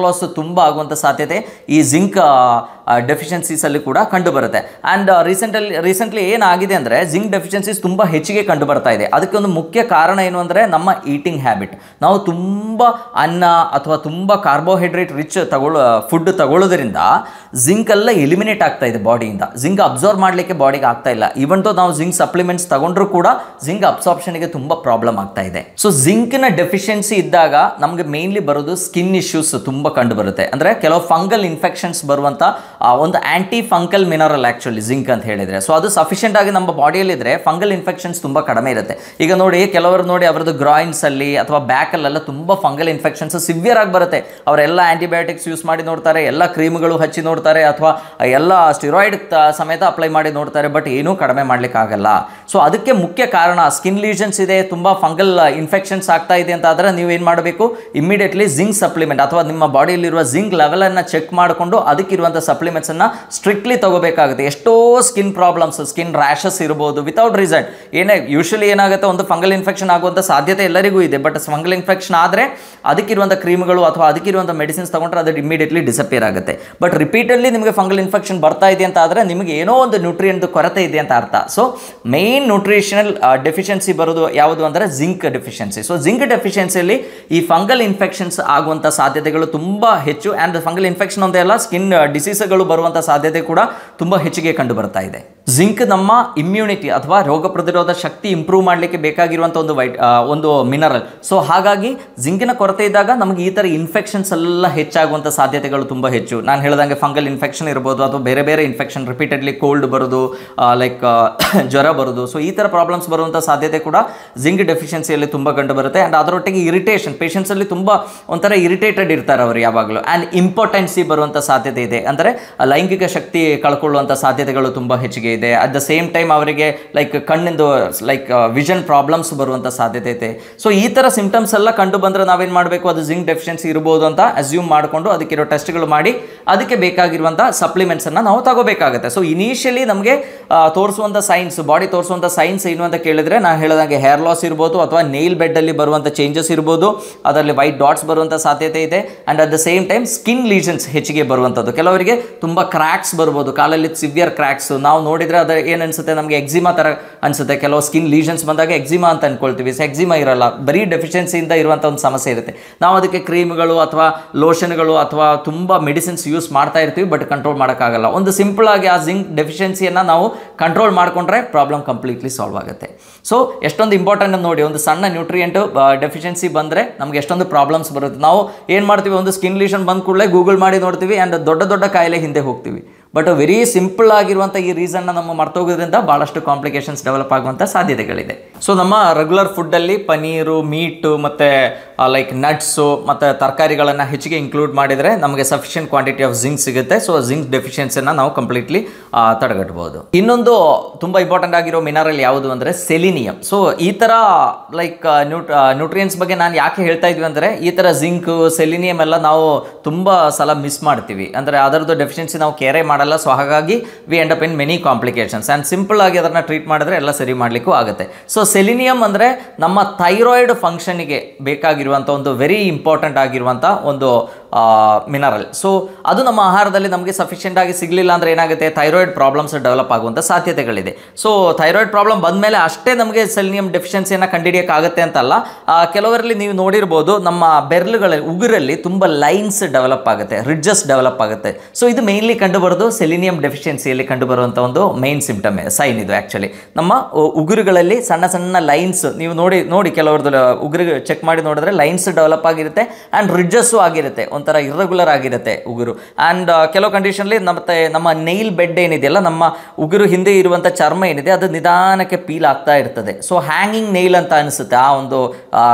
ಲಾಸ್ ತುಂಬ ಆಗುವಂಥ ಸಾಧ್ಯತೆ ಈ ಜಿಂಕ್ ಡೆಫಿಷಿಯನ್ಸೀಸಲ್ಲಿ ಕೂಡ ಕಂಡು ಬರುತ್ತೆ. ಆ್ಯಂಡ್ ರೀಸೆಂಟ್ಲಿ ಏನಾಗಿದೆ ಅಂದರೆ ಜಿಂಕ್ ಡೆಫಿಷಿಯನ್ಸೀಸ್ ತುಂಬ ಹೆಚ್ಚಿಗೆ ಕಂಡು ಬರ್ತಾ ಇದೆ. ಅದಕ್ಕೆ ಒಂದು ಮುಖ್ಯ ಕಾರಣ ಏನು ಅಂದರೆ ನಮ್ಮ ಈಟಿಂಗ್ ಹ್ಯಾಬಿಟ್. ನಾವು ತುಂಬ ಅನ್ನ ಅಥವಾ ತುಂಬ ಕಾರ್ಬೋಹೈಡ್ರೇಟ್ ರಿಚ್ ಫುಡ್ ತಗೊಳ್ಳೋದ್ರಿಂದ ಜಿಂಕ್ ಎಲ್ಲ ಎಲಿಮಿನೇಟ್ ಆಗ್ತಾ ಇದೆ ಬಾಡಿಯಿಂದ. ಜಿಂಕ್ ಅಬ್ಸಾರ್ಬ್ ಮಾಡಲಿಕ್ಕೆ ಬಾಡಿಗೆ ಆಗ್ತಾ ಇಲ್ಲ. ಈವನ್ ತೋ ನಾವು ಜಿಂಕ್ ಸಪ್ಲಿಮೆಂಟ್ಸ್ ತಗೊಂಡ್ರೂ ಕೂಡ ಜಿಂಕ್ ಅಬ್ಸಾರ್ಪ್ಷನ್ಗೆ ತುಂಬ ಪ್ರಾಬ್ಲಮ್ ಆಗ್ತಾ ಇದೆ. ಸೊ ಜಿಂಕ್ನ ಡೆಫಿಷಿಯನ್ಸಿ ಇದ್ದಾಗ ನಮಗೆ ಮೇನ್ಲಿ ಬರೋದು ಸ್ಕಿನ್ ಇಶ್ಯೂಸ್ ತುಂಬ ಕಂಡು ಬರುತ್ತೆ. ಅಂದರೆ ಕೆಲವು ಫಂಗಲ್ ಇನ್ಫೆಕ್ಷನ್ಸ್ ಬರುವಂಥ ಒಂದು aunty fungal mineral actually zinc ಅಂತ ಹೇಳಿದರೆ. ಸೊ ಅದು ಸಫಿಷಿಯೆಂಟ್ ಆಗಿ ನಮ್ಮ ಬಾಡಿಯಲ್ಲಿದ್ದರೆ ಫಂಗಲ್ ಇನ್ಫೆಕ್ಷನ್ಸ್ ತುಂಬ ಕಡಿಮೆ ಇರುತ್ತೆ. ಈಗ ಕೆಲವರು ನೋಡಿ ಅವರದ್ದು ಗ್ರಾಯಿನ್ಸಲ್ಲಿ ಅಥವಾ ಬ್ಯಾಕಲ್ಲೆಲ್ಲ ತುಂಬ ಫಂಗಲ್ ಇನ್ಫೆಕ್ಷನ್ಸ್ ಸಿವಿಯರ್ ಆಗಿ ಬರುತ್ತೆ. ಅವರೆಲ್ಲ ಆ್ಯಂಟಿಬಯೋಟಿಕ್ಸ್ ಯೂಸ್ ಮಾಡಿ ನೋಡ್ತಾರೆ, ಎಲ್ಲ ಕ್ರೀಮ್ಗಳು ಹಚ್ಚಿ ನೋಡ್ತಾರೆ, ಅಥವಾ ಎಲ್ಲ ಸ್ಟಿರಾಯ್ಡ್ ಸಮೇತ ಅಪ್ಲೈ ಮಾಡಿ ನೋಡ್ತಾರೆ, ಬಟ್ ಏನೂ ಕಡಿಮೆ ಮಾಡಲಿಕ್ಕೆ ಆಗಲ್ಲ. ಸೊ ಅದಕ್ಕೆ ಮುಖ್ಯ ಕಾರಣ ಸ್ಕಿನ್ ಲೀಷನ್ಸ್ ಇದೆ, ತುಂಬ ಫಂಗಲ್ ಇನ್ಫೆಕ್ಷನ್ಸ್ ಆಗ್ತಾ ಇದೆ ಅಂತ ಆದರೆ ನೀವೇನು ಮಾಡಬೇಕು, ಇಮಿಡಿಯೇಟ್ಲಿ ಜಿಂಕ್ ಸಪ್ಲಿಮೆಂಟ್ ಅಥವಾ ನಿಮ್ಮ ಬಾಡಿಯಲ್ಲಿರುವ ಜಿಂಕ್ ಲೆವೆಲನ್ನು ಚೆಕ್ ಮಾಡಿಕೊಂಡು ಅದಕ್ಕಿರುವಂಥ ಸಪ್ಲಿಮೆಂಟ್ಸನ್ನು ಸ್ಟ್ರಿಕ್ಟ್ಲಿ ತಗೋಬೇಕಾಗುತ್ತೆ. ಎಷ್ಟೋ ಸ್ಕಿನ್ ಪ್ರಾಬ್ಲಮ್ಸ್, ಸ್ಕಿನ್ ರ್ಯಾಷಸ್ ಇರ್ಬೋದು ವಿತೌಟ್ ರೀಸನ್. ಯೂಶಲಿ ಏನಾಗುತ್ತೆ, ಒಂದು ಫಂಗಲ್ ಇನ್ಫೆಕ್ಷನ್ ಆಗುವಂಥ ಸಾಧ್ಯತೆ ಎಲ್ಲರಿಗೂ ಇದೆ. ಬಟ್ ಫಂಗಲ್ ಇನ್ಫೆಕ್ಷನ್ ಆದರೆ ಅದಕ್ಕಿರುವಂಥ ಕ್ರೀಮ್ಗಳು ಅಥವಾ ಅದಕ್ಕಿರುವಂಥ ಮೆಡಿಸಿನ್ಸ್ ತಗೊಂಡ್ರೆ ಅದು ಇಮಿಡಿಯೇಟ್ಲಿ ಡಿಸಪಿಯರ್ ಆಗುತ್ತೆ. ಬಟ್ ರಿಪೀಟೆಡ್ಲಿ ನಿಮಗೆ ಫಂಗಲ್ ಇನ್ಫೆಕ್ಷನ್ ಬರ್ತಾ ಇದೆ ಅಂತ ಆದರೆ ನಿಮಗೆ ಏನೋ ಒಂದು ನ್ಯೂಟ್ರಿಯೆಂಟ್ ಕೊರತೆ ಇದೆ ಅಂತ ಅರ್ಥ. ಸೊ ಮೇನ್ ನ್ಯೂಟ್ರಿಷನಲ್ ಡೆಫಿಷಿಯನ್ಸಿ ಬರೋದು ಯಾವುದು ಅಂದರೆ ಜಿಂಕ್ ಡೆಫಿಷಿಯನ್ಸಿ. ಸೊ ಜಿಂಕ್ ಡೆಫಿಷಿಯನ್ಸಿಯಲ್ಲಿ ಈ ಫಂಗಲ್ ಇನ್ಫೆಕ್ಷನ್ಸ್ ಆಗುವಂಥ ಸಾಧ್ಯತೆಗಳು ತುಂಬ ಹೆಚ್ಚು. ಆ್ಯಂಡ್ ಫಂಗಲ್ ಇನ್ಫೆಕ್ಷನ್ ಒಂದೇ ಅಲ್ಲ, ಸ್ಕಿನ್ ಡಿಸೀಸ್ಗಳು ಡಿಸೀಸ್ಗಳು ಬರುವಂಥ ಸಾಧ್ಯತೆ ಕೂಡ ತುಂಬ ಹೆಚ್ಚಿಗೆ ಕಂಡು ಬರ್ತಾ ಇದೆ. ಜಿಂಕ್ ನಮ್ಮ ಇಮ್ಯುನಿಟಿ ಅಥವಾ ರೋಗ ಪ್ರತಿರೋಧ ಶಕ್ತಿ ಇಂಪ್ರೂವ್ ಮಾಡಲಿಕ್ಕೆ ಬೇಕಾಗಿರುವಂಥ ಒಂದು ಮಿನರಲ್. ಸೊ ಹಾಗಾಗಿ ಜಿಂಕಿನ ಕೊರತೆ ಇದ್ದಾಗ ನಮಗೆ ಈ ಥರ ಇನ್ಫೆಕ್ಷನ್ಸ್ ಎಲ್ಲ ಹೆಚ್ಚಾಗುವಂಥ ಸಾಧ್ಯತೆಗಳು ತುಂಬ ಹೆಚ್ಚು. ನಾನು ಹೇಳ್ದಂಗೆ ಫಂಗಲ್ ಇನ್ಫೆಕ್ಷನ್ ಇರ್ಬೋದು ಅಥವಾ ಬೇರೆ ಬೇರೆ ಇನ್ಫೆಕ್ಷನ್, ರಿಪೀಟೆಡ್ಲಿ ಕೋಲ್ಡ್ ಬರೋದು, ಲೈಕ್ ಜ್ವರ ಬರೋದು. ಸೊ ಈ ಥರ ಪ್ರಾಬ್ಲಮ್ಸ್ ಬರುವಂಥ ಸಾಧ್ಯತೆ ಕೂಡ ಜಿಂಕ್ ಡೆಫಿಷಿಯನ್ಸಿಯಲ್ಲಿ ತುಂಬ ಕಂಡು ಬರುತ್ತೆ. ಆ್ಯಂಡ್ ಅದರೊಟ್ಟಿಗೆ ಇರಿಟೇಷನ್, ಪೇಷಂಟ್ಸಲ್ಲಿ ತುಂಬ ಒಂಥರ ಇರಿಟೇಟೆಡ್ ಇರ್ತಾರೆ ಅವರು ಯಾವಾಗಲೂ. ಆ್ಯಂಡ್ ಇಂಪಾರ್ಟೆನ್ಸಿ ಬರುವಂಥ ಸಾಧ್ಯತೆ ಇದೆ, ಅಂದರೆ ಲೈಂಗಿಕ ಶಕ್ತಿ ಕಳ್ಕೊಳ್ಳುವಂಥ ಸಾಧ್ಯತೆಗಳು ತುಂಬ ಹೆಚ್ಚಿಗೆ ಇದೆ. ಅಟ್ ದ ಸೇಮ್ ಟೈಮ್ ಅವರಿಗೆ ಕಣ್ಣಿಂದು ವಿಷನ್ ಪ್ರಾಬ್ಲಮ್ಸ್ ಬರುವಂಥ ಸಾಧ್ಯತೆ ಇದೆ. ಸೊ ಈ ಥರ ಸಿಂಪ್ಟಮ್ಸ್ ಎಲ್ಲ ಕಂಡು ಬಂದರೆ ನಾವೇನು ಮಾಡಬೇಕು, ಅದು ಜಿಂಕ್ ಡೆಫಿಷಿಯನ್ಸಿ ಇರ್ಬೋದು ಅಂತ ಅಸ್ಯೂಮ್ ಮಾಡಿಕೊಂಡು ಅದಕ್ಕಿರೋ ಟೆಸ್ಟ್ಗಳು ಮಾಡಿ ಅದಕ್ಕೆ ಬೇಕಾಗಿರುವಂಥ ಸಪ್ಲಿಮೆಂಟ್ಸನ್ನು ನಾವು ತಗೋಬೇಕಾಗುತ್ತೆ. ಸೊ ಇನಿಷಿಯಲಿ ನಮಗೆ ತೋರಿಸುವಂಥ ಸೈನ್ಸ್, ಬಾಡಿ ತೋರಿಸುವಂಥ ಸೈನ್ಸ್ ಏನು ಅಂತ ಕೇಳಿದರೆ, ನಾನು ಹೇಳಿದಂಗೆ ಹೇರ್ ಲಾಸ್ ಇರ್ಬೋದು ಅಥವಾ ನೇಲ್ ಬೆಡ್ಡಲ್ಲಿ ಬರುವಂಥ ಚೇಂಜಸ್ ಇರ್ಬೋದು, ಅದರಲ್ಲಿ ವೈಟ್ ಡಾಟ್ಸ್ ಬರುವಂಥ ಸಾಧ್ಯತೆ ಇದೆ. And at the same time skin lesions ಹೆಚ್ಚಿಗೆ ಬರುವಂಥದ್ದು. ಕೆಲವರಿಗೆ ತುಂಬ ಕ್ರ್ಯಾಕ್ಸ್ ಬರ್ಬೋದು, ಕಾಲಲ್ಲಿ ಸಿವಿಯರ್ ಕ್ರ್ಯಾಕ್ಸ್. ನಾವು ನೋಡಿದರೆ ಅದು ಏನು ಅನಿಸುತ್ತೆ, ನಮಗೆ ಎಕ್ಸಿಮಾ ಥರ ಅನಿಸುತ್ತೆ. ಕೆಲವು ಸ್ಕಿನ್ ಲೀಷನ್ಸ್ ಬಂದಾಗ ಎಕ್ಸಿಮಾ ಅಂತ ಅಂದ್ಕೊಳ್ತೀವಿ. ಸೊ ಎಕ್ಸಿಮಾ ಇರಲ್ಲ, ಬರೀ ಡೆಫಿಷಿಯನ್ಸಿಯಿಂದ ಇರುವಂಥ ಒಂದು ಸಮಸ್ಯೆ ಇರುತ್ತೆ. ನಾವು ಅದಕ್ಕೆ ಕ್ರೀಮ್ಗಳು ಅಥವಾ ಲೋಷನ್ಗಳು ಅಥವಾ ತುಂಬ ಮೆಡಿಸಿನ್ಸ್ ಯೂಸ್ ಮಾಡ್ತಾ ಇರ್ತೀವಿ, ಬಟ್ ಕಂಟ್ರೋಲ್ ಮಾಡೋಕ್ಕಾಗಲ್ಲ. ಒಂದು ಸಿಂಪಲ್ ಆಗಿ ಆ ಜಿಂಕ್ ಡೆಫಿಷಿಯನ್ಸಿಯನ್ನು ನಾವು ಕಂಟ್ರೋಲ್ ಮಾಡಿಕೊಂಡ್ರೆ ಪ್ರಾಬ್ಲಮ್ ಕಂಪ್ಲೀಟ್ಲಿ ಸಾಲ್ವ್ ಆಗುತ್ತೆ. ಸೊ ಎಷ್ಟೊಂದು ಇಂಪಾರ್ಟೆಂಟ್ ನೋಡಿ, ಒಂದು ಸಣ್ಣ ನ್ಯೂಟ್ರಿಯೆಂಟ್ ಡೆಫಿಷಿಯನ್ಸಿ ಬಂದರೆ ನಮಗೆ ಎಷ್ಟೊಂದು ಪ್ರಾಬ್ಲಮ್ಸ್ ಬರುತ್ತೆ. ನಾವು ಏನು ಮಾಡ್ತೀವಿ, ಒಂದು ಸ್ಕಿನ್ ಲೀಷನ್ ಬಂದ ಕೂಡಲೇ ಗೂಗಲ್ ಮಾಡಿ ನೋಡ್ತೀವಿ ಆ್ಯಂಡ್ ದೊಡ್ಡ ದೊಡ್ಡ ಕಾಯಿಲೆ ಹಿಂದೆ ಹೋಗ್ತೀವಿ. ಬಟ್ ವೆರಿ ಸಿಂಪಲ್ ಆಗಿರುವಂಥ ಈ ರೀಸನ್ನ ನಮ್ಮ ಮರ್ತೋಗೋದ್ರಿಂದ ಭಾಳಷ್ಟು ಕಾಂಪ್ಲಿಕೇಶನ್ಸ್ ಡೆವಲಪ್ ಆಗುವಂಥ ಸಾಧ್ಯತೆಗಳಿದೆ. ಸೊ ನಮ್ಮ ರೆಗ್ಯುಲರ್ ಫುಡ್ಡಲ್ಲಿ ಪನೀರು, ಮೀಟು ಮತ್ತು ನಟ್ಸು ಮತ್ತು ತರಕಾರಿಗಳನ್ನು ಹೆಚ್ಚಿಗೆ ಇನ್ಕ್ಲೂಡ್ ಮಾಡಿದರೆ ನಮಗೆ ಸಫಿಷಿಯಂಟ್ ಕ್ವಾಂಟಿಟಿ ಆಫ್ ಜಿಂಕ್ ಸಿಗುತ್ತೆ. ಸೊ ಜಿಂಕ್ ಡೆಫಿಷಿಯನ್ಸಿಯನ್ನು ನಾವು ಕಂಪ್ಲೀಟ್ಲಿ ತಡೆಗಟ್ಟಬಹುದು. ಇನ್ನೊಂದು ತುಂಬ ಇಂಪಾರ್ಟೆಂಟ್ ಆಗಿರೋ ಮಿನರಲ್ ಯಾವುದು ಅಂದರೆ ಸೆಲಿನಿಯಂ. ಸೊ ಈ ಥರ ನ್ಯೂಟ್ರಿಯೆಂಟ್ಸ್ ಬಗ್ಗೆ ನಾನು ಯಾಕೆ ಹೇಳ್ತಾ ಇದ್ವಿ ಅಂದರೆ, ಈ ಥರ ಜಿಂಕ್, ಸೆಲಿನಿಯಂ ಎಲ್ಲ ನಾವು ತುಂಬ ಸಲ ಮಿಸ್ ಮಾಡ್ತೀವಿ, ಅಂದರೆ ಅದರದ್ದು ಡೆಫಿಷಿಯನ್ಸಿ ನಾವು ಕೇರೆ ಮಾಡಲ್ಲ. ಸೊ ಹಾಗಾಗಿ V end up in many complications. And simple ಆಗಿ ಅದನ್ನು ಟ್ರೀಟ್ ಮಾಡಿದ್ರೆ ಎಲ್ಲ ಸರಿ ಮಾಡಲಿಕ್ಕೂ ಆಗುತ್ತೆ. ಸೊ ಸೆಲಿನಿಯಂ ಅಂದರೆ ನಮ್ಮ ಥೈರಾಯ್ಡ್ ಫಂಕ್ಷನ್ಗೆ ಬೇಕಾಗಿರುವಂಥ ಒಂದು ವೆರಿ ಇಂಪಾರ್ಟೆಂಟ್ ಆಗಿರುವಂಥ ಒಂದು ಮಿನರಲ್. ಸೊ ಅದು ನಮ್ಮ ಆಹಾರದಲ್ಲಿ ನಮಗೆ ಸಫಿಷಿಯೆಂಟ್ ಆಗಿ ಸಿಗಲಿಲ್ಲ ಅಂದರೆ ಏನಾಗುತ್ತೆ, ಥೈರಾಯ್ಡ್ ಪ್ರಾಬ್ಲಮ್ಸ್ ಡೆವಲಪ್ ಆಗುವಂಥ ಸಾಧ್ಯತೆಗಳಿದೆ. ಸೊ ಥೈರಾಯ್ಡ್ ಪ್ರಾಬ್ಲಮ್ ಬಂದಮೇಲೆ ಅಷ್ಟೇ ನಮಗೆ ಸೆಲಿನಿಯಂ ಡೆಫಿಷಿಯನ್ಸಿಯನ್ನು ಕಂಡುಹಿಡಿಯೋಕ್ಕಾಗುತ್ತೆ ಅಂತಲ್ಲ. ಕೆಲವರಲ್ಲಿ ನೀವು ನೋಡಿರ್ಬೋದು, ನಮ್ಮ ಬೆರಳುಗಳಲ್ಲಿ, ಉಗುರಲ್ಲಿ ತುಂಬ ಲೈನ್ಸ್ ಡೆವಲಪ್ ಆಗುತ್ತೆ, ರಿಡ್ಜಸ್ ಡೆವಲಪ್ ಆಗುತ್ತೆ. ಸೊ ಇದು ಮೇನ್ಲಿ ಕಂಡುಬರೋದು ಸೆಲಿನಿಯಂ ಡೆಫಿಷಿಯನ್ಸಿಯಲ್ಲಿ ಕಂಡುಬರುವಂಥ ಒಂದು ಮೈನ್ ಸಿಂಪ್ಟಮ್, ಸೈನ್ ಇದು. ಆ್ಯಕ್ಚುಲಿ ನಮ್ಮ ಉಗುರುಗಳಲ್ಲಿ ಸಣ್ಣ ಸಣ್ಣ ಲೈನ್ಸ್ ನೀವು ನೋಡಿ ಕೆಲವ್ರದ್ದು ಉಗುರು ಚೆಕ್ ಮಾಡಿ ನೋಡಿದ್ರೆ ಲೈನ್ಸ್ ಡೆವಲಪ್ ಆಗಿರುತ್ತೆ ಆ್ಯಂಡ್ ರಿಡ್ಜಸ್ಸು ಆಗಿರುತ್ತೆ, ಒಂಥರ ಇರ್ರೆಗ್ಯುಲರ್ ಆಗಿರುತ್ತೆ ಉಗುರು. ಆ್ಯಂಡ್ ಕೆಲವು ಕಂಡೀಷನ್ಲಿ ಮತ್ತೆ ನಮ್ಮ ನೈಲ್ ಬೆಡ್ ಏನಿದೆಯಲ್ಲ, ನಮ್ಮ ಉಗುರು ಹಿಂದೆ ಇರುವಂಥ ಚರ್ಮ ಏನಿದೆ ಅದು ನಿಧಾನಕ್ಕೆ ಪೀಲ್ ಆಗ್ತಾ ಇರ್ತದೆ. ಸೊ ಹ್ಯಾಂಗಿಂಗ್ ನೈಲ್ ಅಂತ ಅನಿಸುತ್ತೆ. ಆ ಒಂದು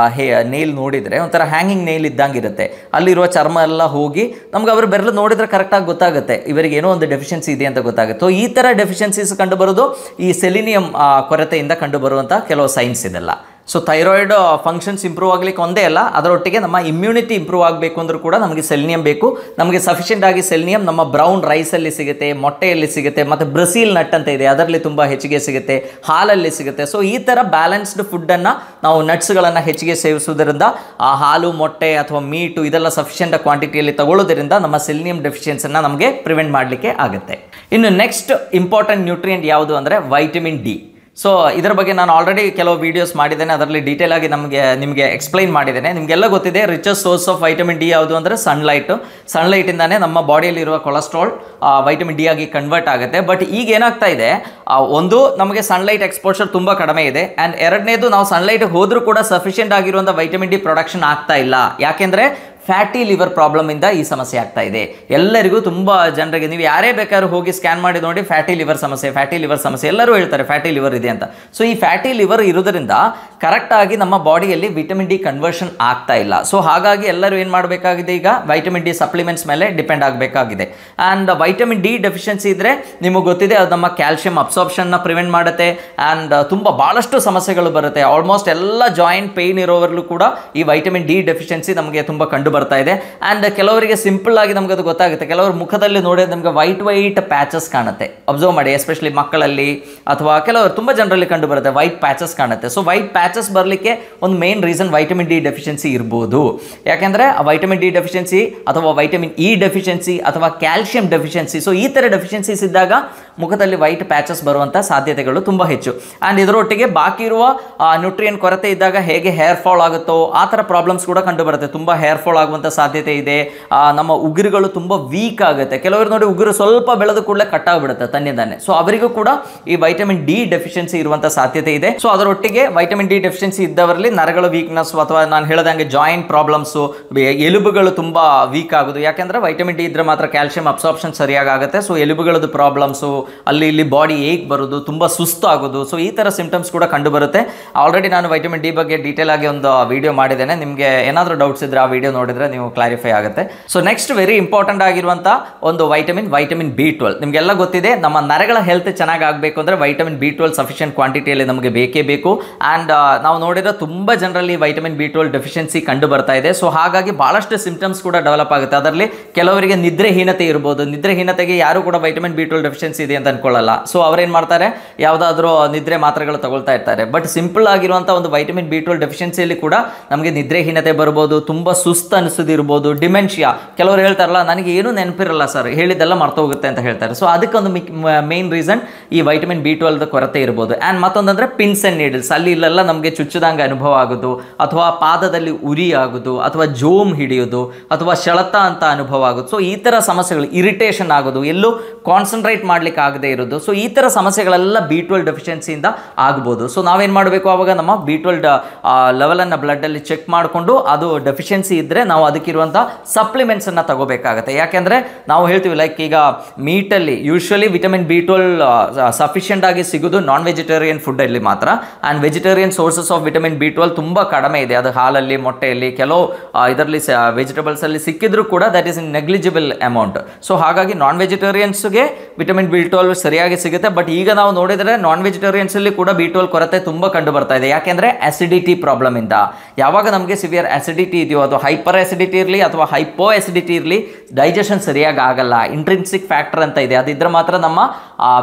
ನೈಲ್ ನೋಡಿದರೆ ಒಂಥರ ಹ್ಯಾಂಗಿಂಗ್ ನೈಲ್ ಇದ್ದಂಗೆ ಇರುತ್ತೆ. ಅಲ್ಲಿರುವ ಚರ್ಮ ಎಲ್ಲ ಹೋಗಿ ನಮ್ಗೆ ಅವ್ರ ಬೆರಳು ನೋಡಿದ್ರೆ ಕರೆಕ್ಟಾಗಿ ಗೊತ್ತಾಗುತ್ತೆ ಇವರಿಗೆ ಏನೋ ಒಂದು ಡೆಫಿಷಿಯನ್ಸಿ ಇದೆ ಅಂತ ಗೊತ್ತಾಗುತ್ತೆ. ಸೊ ಈ ಥರ ಡೆಫಿಷಿಯನ್ಸೀಸ್ ಕಂಡು ಬರೋದು ಈ ಸೆಲಿನಿಯಂ ಕೊರತೆಯಿಂದ ಕಂಡು ಬರುವಂಥ ಕೆಲವು ಸೈನ್ಸ್ ಇದೆಲ್ಲ. ಸೊ ಥೈರಾಯ್ಡ್ ಫಂಕ್ಷನ್ಸ್ ಇಂಪ್ರೂವ್ ಆಗಲಿಕ್ಕೆ ಒಂದೇ ಅಲ್ಲ, ಅದರೊಟ್ಟಿಗೆ ನಮ್ಮ ಇಮ್ಯುನಿಟಿ ಇಂಪ್ರೂವ್ ಆಗಬೇಕು ಅಂದರೂ ಕೂಡ ನಮಗೆ ಸೆಲಿನಿಯಂ ಬೇಕು. ನಮಗೆ ಸಫಿಷಿಯೆಂಟ್ ಆಗಿ ಸೆಲಿನಿಯಂ ನಮ್ಮ ಬ್ರೌನ್ ರೈಸಲ್ಲಿ ಸಿಗುತ್ತೆ, ಮೊಟ್ಟೆಯಲ್ಲಿ ಸಿಗುತ್ತೆ, ಮತ್ತು ಬ್ರೆಜಿಲ್ ನಟ್ ಅಂತ ಇದೆ ಅದರಲ್ಲಿ ತುಂಬ ಹೆಚ್ಚಿಗೆ ಸಿಗುತ್ತೆ, ಹಾಲಲ್ಲಿ ಸಿಗುತ್ತೆ. ಸೊ ಈ ಥರ ಬ್ಯಾಲೆನ್ಸ್ಡ್ ಫುಡ್ಡನ್ನು ನಾವು ನಟ್ಸ್ಗಳನ್ನು ಹೆಚ್ಚಿಗೆ ಸೇವಿಸುವುದರಿಂದ, ಆ ಹಾಲು, ಮೊಟ್ಟೆ ಅಥವಾ ಮೀಟು ಇದೆಲ್ಲ ಸಫಿಷಿಯೆಂಟ್ ಕ್ವಾಂಟಿಟಿಯಲ್ಲಿ ತಗೊಳ್ಳೋದ್ರಿಂದ ನಮ್ಮ ಸೆಲಿನಿಯಂ ಡೆಫಿಷಿಯನ್ಸಿಯನ್ನು ನಮಗೆ ಪ್ರಿವೆಂಟ್ ಮಾಡಲಿಕ್ಕೆ ಆಗುತ್ತೆ. ಇನ್ನು ನೆಕ್ಸ್ಟ್ ಇಂಪಾರ್ಟೆಂಟ್ ನ್ಯೂಟ್ರಿಯೆಂಟ್ ಯಾವುದು ಅಂದರೆ ವೈಟಮಿನ್ ಡಿ. ಸೊ ಇದರ ಬಗ್ಗೆ ನಾನು ಆಲ್ರೆಡಿ ಕೆಲವು ವೀಡಿಯೋಸ್ ಮಾಡಿದ್ದೇನೆ, ಅದರಲ್ಲಿ ಡೀಟೇಲ್ ಆಗಿ ನಿಮಗೆ ಎಕ್ಸ್ಪ್ಲೈನ್ ಮಾಡಿದ್ದೇನೆ. ನಿಮಗೆಲ್ಲ ಗೊತ್ತಿದೆ richest source of vitamin D ಯಾವುದು ಅಂದರೆ ಸನ್ಲೈಟಿಂದಾನೇ ನಮ್ಮ ಬಾಡಿಯಲ್ಲಿರುವ ಕೊಲೆಸ್ಟ್ರಾಲ್ ವೈಟಮಿನ್ ಡಿ ಆಗಿ ಕನ್ವರ್ಟ್ ಆಗುತ್ತೆ. ಬಟ್ ಈಗ ಏನಾಗ್ತಾ ಇದೆ, ಒಂದು ನಮಗೆ ಸನ್ಲೈಟ್ ಎಕ್ಸ್ಪೋಜರ್ ತುಂಬ ಕಡಿಮೆ ಇದೆ, ಆ್ಯಂಡ್ ಎರಡನೇದು ನಾವು ಸನ್ಲೈಟ್ ಹೋದರೂ ಕೂಡ ಸಫಿಷಿಯೆಂಟ್ ಆಗಿರುವಂಥ ವೈಟಮಿನ್ ಡಿ ಪ್ರೊಡಕ್ಷನ್ ಆಗ್ತಾ ಇಲ್ಲ. ಯಾಕೆಂದರೆ ಫ್ಯಾಟಿ ಲಿವರ್ ಪ್ರಾಬ್ಲಮಿಂದ ಈ ಸಮಸ್ಯೆ ಆಗ್ತಾ ಇದೆ. ಎಲ್ಲರಿಗೂ ತುಂಬ ಜನರಿಗೆ, ನೀವು ಯಾರೇ ಬೇಕಾದ್ರೂ ಹೋಗಿ ಸ್ಕ್ಯಾನ್ ಮಾಡಿ ನೋಡಿ, ಫ್ಯಾಟಿ ಲಿವರ್ ಸಮಸ್ಯೆ ಎಲ್ಲರೂ ಹೇಳ್ತಾರೆ ಫ್ಯಾಟಿ ಲಿವರ್ ಇದೆ ಅಂತ. ಸೊ ಈ ಫ್ಯಾಟಿ ಲಿವರ್ ಇರೋದ್ರಿಂದ ಕರೆಕ್ಟಾಗಿ ನಮ್ಮ ಬಾಡಿಯಲ್ಲಿ ವಿಟಮಿನ್ ಡಿ ಕನ್ವರ್ಷನ್ ಆಗ್ತಾ ಇಲ್ಲ. ಸೊ ಹಾಗಾಗಿ ಎಲ್ಲರೂ ಏನು ಮಾಡಬೇಕಾಗಿದೆ, ಈಗ ವೈಟಮಿನ್ ಡಿ ಸಪ್ಲಿಮೆಂಟ್ಸ್ ಮೇಲೆ ಡಿಪೆಂಡ್ ಆಗಬೇಕಾಗಿದೆ. ಆ್ಯಂಡ್ ವೈಟಮಿನ್ ಡಿ ಡೆಫಿಷಿಯನ್ಸಿ ಇದ್ದರೆ ನಿಮಗೆ ಗೊತ್ತಿದೆ, ಅದು ನಮ್ಮ ಕ್ಯಾಲ್ಸಿಯಂ ಅಬ್ಸಾರ್ಪ್ಷನ್ನ ಪ್ರಿವೆಂಟ್ ಮಾಡುತ್ತೆ. ಆ್ಯಂಡ್ ಭಾಳಷ್ಟು ಸಮಸ್ಯೆಗಳು ಬರುತ್ತೆ. ಆಲ್ಮೋಸ್ಟ್ ಎಲ್ಲ ಜಾಯಿಂಟ್ ಪೇಯ್ನ್ ಇರೋವರೆಗೂ ಕೂಡ ಈ ವೈಟಮಿನ್ ಡಿ ಡೆಫಿಷಿಯನ್ಸಿ ನಮಗೆ ತುಂಬ ಕಂಡು ಬರ್ತಾ ಇದೆ. ಆ್ಯಂಡ್ ಕೆಲವರಿಗೆ ಸಿಂಪಲ್ ಆಗಿ ನಮ್ಗೆ ಅದು ಗೊತ್ತಾಗುತ್ತೆ. ಕೆಲವರು ಮುಖದಲ್ಲಿ ನೋಡಿದ್ರೆ ನಮಗೆ ವೈಟ್ ಪ್ಯಾಚಸ್ ಕಾಣುತ್ತೆ, ಅಬ್ಸರ್ವ್ ಮಾಡಿ, ಎಸ್ಪೆಷಲಿ ಮಕ್ಕಳಲ್ಲಿ ಅಥವಾ ಕೆಲವರು ತುಂಬ ಜನರಲ್ಲಿ ಕಂಡು ಬರುತ್ತೆ, ವೈಟ್ ಪ್ಯಾಚಸ್ ಕಾಣುತ್ತೆ. ಸೊ ವೈಟ್ ಪ್ಯಾಚಸ್ ಬರಲಿಕ್ಕೆ ಒಂದು main reason vitamin D deficiency ಇರ್ಬೋದು. ಯಾಕೆಂದರೆ ವೈಟಮಿನ್ ಡಿ ಡೆಫಿಷಿಯನ್ಸಿ ಅಥವಾ ವೈಟಮಿನ್ ಇ ಡೆಫಿಷಿಯನ್ಸಿ ಅಥವಾ ಕ್ಯಾಲ್ಸಿಯಂ ಡೆಫಿಷಿಯನ್ಸಿ, ಸೊ ಈ ಥರ ಡೆಫಿಷಿಯನ್ಸೀಸ್ ಇದ್ದಾಗ ಮುಖದಲ್ಲಿ ವೈಟ್ ಪ್ಯಾಚಸ್ ಬರುವಂಥ ಸಾಧ್ಯತೆಗಳು ತುಂಬ ಹೆಚ್ಚು. ಆ್ಯಂಡ್ ಇದರೊಟ್ಟಿಗೆ ಬಾಕಿ ಇರುವ ನ್ಯೂಟ್ರಿಯನ್ ಕೊರತೆ ಇದ್ದಾಗ ಹೇಗೆ ಹೇರ್ ಫಾಲ್ ಆಗುತ್ತೋ ಆ ಥರ ಪ್ರಾಬ್ಲಮ್ಸ್ ಕೂಡ ಕಂಡು ಬರುತ್ತೆ. ತುಂಬ ಹೇರ್ ಫಾಲ್ ಆಗುವಂಥ ಸಾಧ್ಯತೆ ಇದೆ. ನಮ್ಮ ಉಗುರುಗಳು ತುಂಬ ವೀಕ್ ಆಗುತ್ತೆ. ಕೆಲವರು ನೋಡಿ ಉಗುರು ಸ್ವಲ್ಪ ಬೆಳೆದ ಕೂಡಲೇ ಕಟ್ಟಾಗ್ಬಿಡುತ್ತೆ ತನ್ನಿಂದಾನೆ. ಸೊ ಅವರಿಗೂ ಕೂಡ ಈ ವೈಟಮಿನ್ ಡಿ ಡೆಫಿಷಿಯನ್ಸಿ ಇರುವಂಥ ಸಾಧ್ಯತೆ ಇದೆ. ಸೊ ಅದರೊಟ್ಟಿಗೆ ವೈಟಮಿನ್ ಡಿ ಡೆಫಿಷಿಯನ್ಸಿ ಇದ್ದವರಲ್ಲಿ ನರಗಳ ವೀಕ್ನೆಸ್ ಅಥವಾ ನಾನು ಹೇಳ್ದಂಗೆ ಜಾಯಿಂಟ್ ಪ್ರಾಬ್ಲಮ್ಸು, ಎಲುಬುಗಳು ತುಂಬ ವೀಕ್ ಆಗೋದು. ಯಾಕೆಂದರೆ ವೈಟಮಿನ್ ಡಿ ಇದ್ರೆ ಮಾತ್ರ ಕ್ಯಾಲ್ಸಿಯಂ ಅಬ್ಸಾರ್ಪ್ಷನ್ ಸರಿಯಾಗಿ ಆಗುತ್ತೆ. ಸೊ ಎಲುಬುಗಳದ್ದು ಪ್ರಾಬ್ಲಮ್ಸು, ಅಲ್ಲಿ ಇಲ್ಲಿ ಬಾಡಿ ಏಕ್ ಬರೋದು, ತುಂಬ ಸುಸ್ತು ಆಗೋದು. ಸೊ ಈ ಥರ ಸಿಂಪ್ಟಮ್ಸ್ ಕೂಡ ಕಂಡು ಬರುತ್ತೆ. ಆಲ್ರೆಡಿ ನಾನು ವೈಟಮಿನ್ ಡಿ ಬಗ್ಗೆ ಡೀಟೇಲ್ ಆಗಿ ಒಂದು ವಿಡಿಯೋ ಮಾಡಿದ್ದೇನೆ. ನಿಮಗೆ ಏನಾದರೂ ಡೌಟ್ಸ್ ಇದ್ರೆ ಆ ವಿಡಿಯೋ ನೋಡಿದ್ರೆ ನೀವು ಕ್ಲಾರಿಫೈ ಆಗುತ್ತೆ. ಸೊ ನೆಕ್ಸ್ಟ್ ವೆರಿ ಇಂಪಾರ್ಟೆಂಟ್ ಆಗಿರುವಂಥ ಒಂದು ವೈಟಮಿನ್ B12. ನಿಮಗೆಲ್ಲ ಗೊತ್ತಿದೆ, ನಮ್ಮ ನರಗಳ ಹೆಲ್ತ್ ಚೆನ್ನಾಗಿ ಆಗಬೇಕು ಅಂದರೆ ವೈಟಮಿನ್ B12 ಸಫಿಷಿಯಂಟ್ ಕ್ವಾಂಟಿಟಿಯಲ್ಲಿ ನಮಗೆ ಬೇಕೇ ಬೇಕು. ಆ್ಯಂಡ್ ನಾವು ನೋಡಿದ್ರೆ ತುಂಬ ಜನರಲ್ಲಿ ವೈಟಮಿನ್ B12 ಡೆಫಿಷಿಯನ್ಸಿ ಕಂಡು ಬರ್ತಾ ಇದೆ. ಸೊ ಹಾಗಾಗಿ ಭಾಳಷ್ಟು ಸಿಂಪ್ಟಮ್ಸ್ ಕೂಡ ಡೆವಲಪ್ ಆಗುತ್ತೆ. ಅದರಲ್ಲಿ ಕೆಲವರಿಗೆ ನಿದ್ರೆಹೀನತೆ ಇರ್ಬೋದು. ನಿದ್ರೆಹೀನತೆಗೆ ಯಾರು ಕೂಡ ವೈಟಮಿನ್ B12 ಡೆಫಿಷಿಯನ್ಸಿ ಇದೆ ಅಂತ ಅನ್ಕೊಳ್ಳಲ್ಲ. ಸೊ ಅವ್ರೇನು ಮಾಡ್ತಾರೆ, ಯಾವುದಾದ್ರೂ ನಿದ್ರೆ ಮಾತ್ರೆಗಳು ತಗೊಳ್ತಾ ಇರ್ತಾರೆ. ಬಟ್ ಸಿಂಪಲ್ ಆಗಿರುವಂಥ ಒಂದು ವೈಟಮಿನ್ B12 ಡೆಫಿಷಿಯನ್ಸಿಯಲ್ಲಿ ಕೂಡ ನಮಗೆ ನಿದ್ರೆಹೀನತೆ ಬರ್ಬೋದು, ತುಂಬ ಸುಸ್ತು ಅನಿಸೋದಿರ್ಬೋದು, ಡಿಮೆನ್ಷಿಯಾ. ಕೆಲವರು ಹೇಳ್ತಾರಲ್ಲ, ನನಗೆ ಏನೂ ನೆನಪಿರಲ್ಲ ಸರ್, ಹೇಳಿದ್ದೆಲ್ಲ ಮರ್ತೋಗುತ್ತೆ ಅಂತ ಹೇಳ್ತಾರೆ. ಸೊ ಅದಕ್ಕೊಂದು ಮೇನ್ ರೀಸನ್ ಈ ವೈಟಮಿನ್ B12 ಕೊರತೆ ಇರ್ಬೋದು. ಆ್ಯಂಡ್ ಮತ್ತೊಂದಂದರೆ ಪಿನ್ಸ್ ಆ್ಯಂಡ್ ನೀಡಲ್ಸ್, ಅಲ್ಲಿ ಇಲ್ಲೆಲ್ಲ ನಮಗೆ ಚುಚ್ಚದಂಗೆ ಅನುಭವ ಆಗೋದು, ಅಥವಾ ಪಾದದಲ್ಲಿ ಉರಿ ಆಗೋದು, ಅಥವಾ ಜೋಮ್ ಹಿಡಿಯೋದು, ಅಥವಾ ಸೆಳೆತ ಅಂತ ಅನುಭವ ಆಗೋದು. ಸೊ ಈ ಥರ ಸಮಸ್ಯೆಗಳು, ಇರಿಟೇಷನ್ ಆಗೋದು, ಎಲ್ಲೂ ಕಾನ್ಸಂಟ್ರೇಟ್ ಮಾಡ್ಲಿಕ್ಕೆ ಆಗದೆ ಇರೋದು. ಸೊ ಈ ಥರ ಸಮಸ್ಯೆಗಳೆಲ್ಲ B12 ಡೆಫಿಷಿಯನ್ಸಿಯಿಂದ ಆಗ್ಬೋದು. ಸೊ ನಾವೇನು ಮಾಡಬೇಕು, ಆವಾಗ ನಮ್ಮ B12 ಲೆವೆಲನ್ನು ಬ್ಲಡ್ಡಲ್ಲಿ ಚೆಕ್ ಮಾಡಿಕೊಂಡು ಅದು ಡೆಫಿಷಿಯನ್ಸಿ ಇದ್ದರೆ ನಾವು ಅದಕ್ಕಿರುವಂಥ ಸಪ್ಲಿಮೆಂಟ್ಸನ್ನು ತಗೋಬೇಕಾಗತ್ತೆ. ಯಾಕೆಂದರೆ ನಾವು ಹೇಳ್ತೀವಿ, ಲೈಕ್ ಈಗ ಮೀಟಲ್ಲಿ ಯೂಶ್ವಲಿ ವಿಟಮಿನ್ B12 ಸಫಿಷಿಯೆಂಟ್ ಆಗಿ ಸಿಗೋದು ನಾನ್ ವೆಜಿಟೇರಿಯನ್ ಫುಡ್ಡಲ್ಲಿ ಮಾತ್ರ. And vegetarian sources of vitamin B12 ತುಂಬ ಕಡಿಮೆ ಇದೆ. ಅದು ಹಾಲಲ್ಲಿ, ಮೊಟ್ಟೆಯಲ್ಲಿ, ಕೆಲವು ಇದರಲ್ಲಿ ವೆಜಿಟೇಬಲ್ಸಲ್ಲಿ ಸಿಕ್ಕಿದ್ರೂ ಕೂಡ that is in negligible amount. So ಹಾಗಾಗಿ ನಾನ್ ವೆಜಿಟೇರಿಯನ್ಸ್ಗೆ ವಿಟಮಿನ್ B12 ಸರಿಯಾಗಿ ಸಿಗುತ್ತೆ. ಬಟ್ ಈಗ ನಾವು ನೋಡಿದರೆ ನಾನ್ ವೆಜಿಟೇರಿಯನ್ಸಲ್ಲಿ ಕೂಡ B12 ಕೊರತೆ ತುಂಬ ಕಂಡು ಬರ್ತಾ ಇದೆ. ಯಾಕೆಂದರೆ ಆಸಿಡಿಟಿ ಪ್ರಾಬ್ಲಮ್ ಇಂದ. ಯಾವಾಗ ನಮಗೆ ಸಿವಿಯರ್ ಆಸಿಡಿಟಿ ಇದೆಯೋ, ಅದು ಹೈಪರ್ ಆಸಿಡಿಟಿ ಇರಲಿ ಅಥವಾ ಹೈಪೋ ಆಸಿಡಿಟಿ ಇರಲಿ, ಡೈಜೆಷನ್ ಸರಿಯಾಗಿ ಆಗಲ್ಲ. ಇಂಟ್ರಿನ್ಸಿಕ್ ಫ್ಯಾಕ್ಟರ್ ಅಂತ ಇದೆ, ಅದಿದ್ರೆ ಮಾತ್ರ ನಮ್ಮ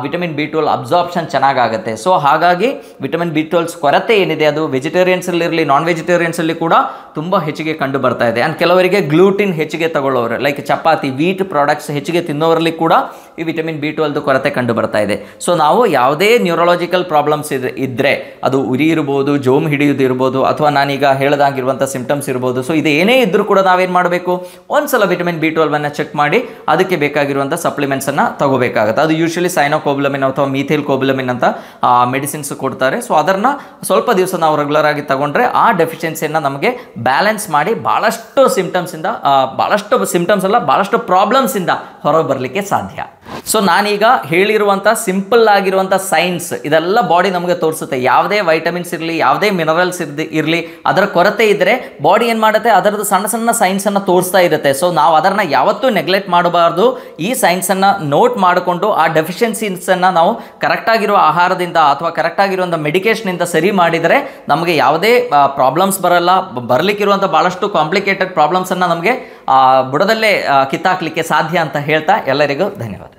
ವಿಟಮಿನ್ B12 ಅಬ್ಸಾರ್ಪ್ಷನ್ ಚೆನ್ನಾಗಾಗುತ್ತೆ. ಸೊ ಹಾಗಾಗಿ ವಿಟಮಿನ್ B12 ಕೊರತೆ ಏನಿದೆ ಅದು ವೆಜಿಟೇರಿಯನ್ಸಲ್ಲಿ ಇರಲಿ ನಾನ್ ವೆಜಿಟೇರಿಯನ್ಸಲ್ಲಿ ಕೂಡ ತುಂಬ ಹೆಚ್ಚಿಗೆ ಕಂಡು ಬರ್ತಾ ಇದೆ. ಆ್ಯಂಡ್ ಕೆಲವರಿಗೆ ಗ್ಲೂಟಿನ್ ಹೆಚ್ಚಿಗೆ ತಗೊಳ್ಳೋರು, ಲೈಕ್ ಚಪಾತಿ, ವೀಟ್ ಪ್ರಾಡಕ್ಟ್ಸ್ ಹೆಚ್ಚಿಗೆ ತಿನ್ನೋರಲ್ಲಿ ಕೂಡ ಈ ವಿಟಮಿನ್ B12 ಕೊರತೆ ಕಂಡು ಬರ್ತಾ ಇದೆ. ಸೊ ನಾವು ಯಾವುದೇ ನ್ಯೂರಲಾಜಿಕಲ್ ಪ್ರಾಬ್ಲಮ್ಸ್ ಇದ್ದರೆ, ಅದು ಉರಿ ಇರ್ಬೋದು, ಜೋಮ್ ಹಿಡಿಯೋದು ಇರ್ಬೋದು, ಅಥವಾ ನಾನೀಗ ಹೇಳ್ದಂಗಿರುವಂಥ ಸಿಂಪ್ಟಮ್ಸ್ ಇರ್ಬೋದು. ಸೊ ಇದು ಏನೇ ಇದ್ದರೂ ಕೂಡ ನಾವೇನು ಮಾಡಬೇಕು, ಒಂದ್ಸಲ ವಿಟಮಿನ್ B12 ಚೆಕ್ ಮಾಡಿ ಅದಕ್ಕೆ ಬೇಕಾಗಿರುವಂಥ ಸಪ್ಲಿಮೆಂಟ್ಸನ್ನು ತಗೋಬೇಕಾಗುತ್ತೆ. ಅದು ಯೂಶಲಿ ಸೈನೋಕೋಬ್ಲಮಿನ್ ಅಥವಾ ಮೀಥೈಲ್ ಕೋಬ್ಲಮಿನ್ ಅಂತ ಮೆಡಿಸಿನ್ಸ್ ಕೊಡ್ತಾರೆ. ಸೊ ಅದನ್ನು ಸ್ವಲ್ಪ ದಿವಸ ನಾವು ರೆಗ್ಯುಲರ್ ಆಗಿ ತಗೊಂಡ್ರೆ ಆ ಡೆಫಿಷಿಯನ್ಸಿಯನ್ನು ನಮಗೆ ಬ್ಯಾಲೆನ್ಸ್ ಮಾಡಿ ಭಾಳಷ್ಟು ಸಿಂಪ್ಟಮ್ಸ್ ಅಲ್ಲ, ಭಾಳಷ್ಟು ಪ್ರಾಬ್ಲಮ್ಸಿಂದ ಹೊರಗೆ ಬರಲಿಕ್ಕೆ ಸಾಧ್ಯ. ಸೊ ನಾನೀಗ ಹೇಳಿರುವಂಥ ಸಿಂಪಲ್ ಆಗಿರುವಂಥ ಸೈನ್ಸ್ ಇದೆಲ್ಲ ಬಾಡಿ ನಮಗೆ ತೋರಿಸುತ್ತೆ. ಯಾವುದೇ ವೈಟಮಿನ್ಸ್ ಇರಲಿ, ಯಾವುದೇ ಮಿನರಲ್ಸ್ ಇರಲಿ, ಅದರ ಕೊರತೆ ಇದ್ದರೆ ಬಾಡಿ ಏನು ಮಾಡುತ್ತೆ, ಅದರದ್ದು ಸಣ್ಣ ಸಣ್ಣ ಸೈನ್ಸನ್ನು ತೋರಿಸ್ತಾ ಇರುತ್ತೆ. ಸೊ ನಾವು ಅದನ್ನು ಯಾವತ್ತೂ ನೆಗ್ಲೆಕ್ಟ್ ಮಾಡಬಾರ್ದು. ಈ ಸೈನ್ಸನ್ನು ನೋಟ್ ಮಾಡಿಕೊಂಡು ಆ ಡೆಫಿಷಿಯನ್ಸೀಸನ್ನು ನಾವು ಕರೆಕ್ಟಾಗಿರುವ ಆಹಾರದಿಂದ ಅಥವಾ ಕರೆಕ್ಟಾಗಿರುವಂಥ ಮೆಡಿಕೇಷನಿಂದ ಸರಿ ಮಾಡಿದರೆ ನಮಗೆ ಯಾವುದೇ ಪ್ರಾಬ್ಲಮ್ಸ್ ಬರಲ್ಲ. ಬರಲಿಕ್ಕಿರುವಂಥ ಭಾಳಷ್ಟು ಕಾಂಪ್ಲಿಕೇಟೆಡ್ ಪ್ರಾಬ್ಲಮ್ಸನ್ನು ನಮಗೆ ಬುಡದಲ್ಲೇ ಕಿತ್ತಾಕಲಿಕ್ಕೆ ಸಾಧ್ಯ ಅಂತ ಹೇಳ್ತಾ ಎಲ್ಲರಿಗೂ ಧನ್ಯವಾದ.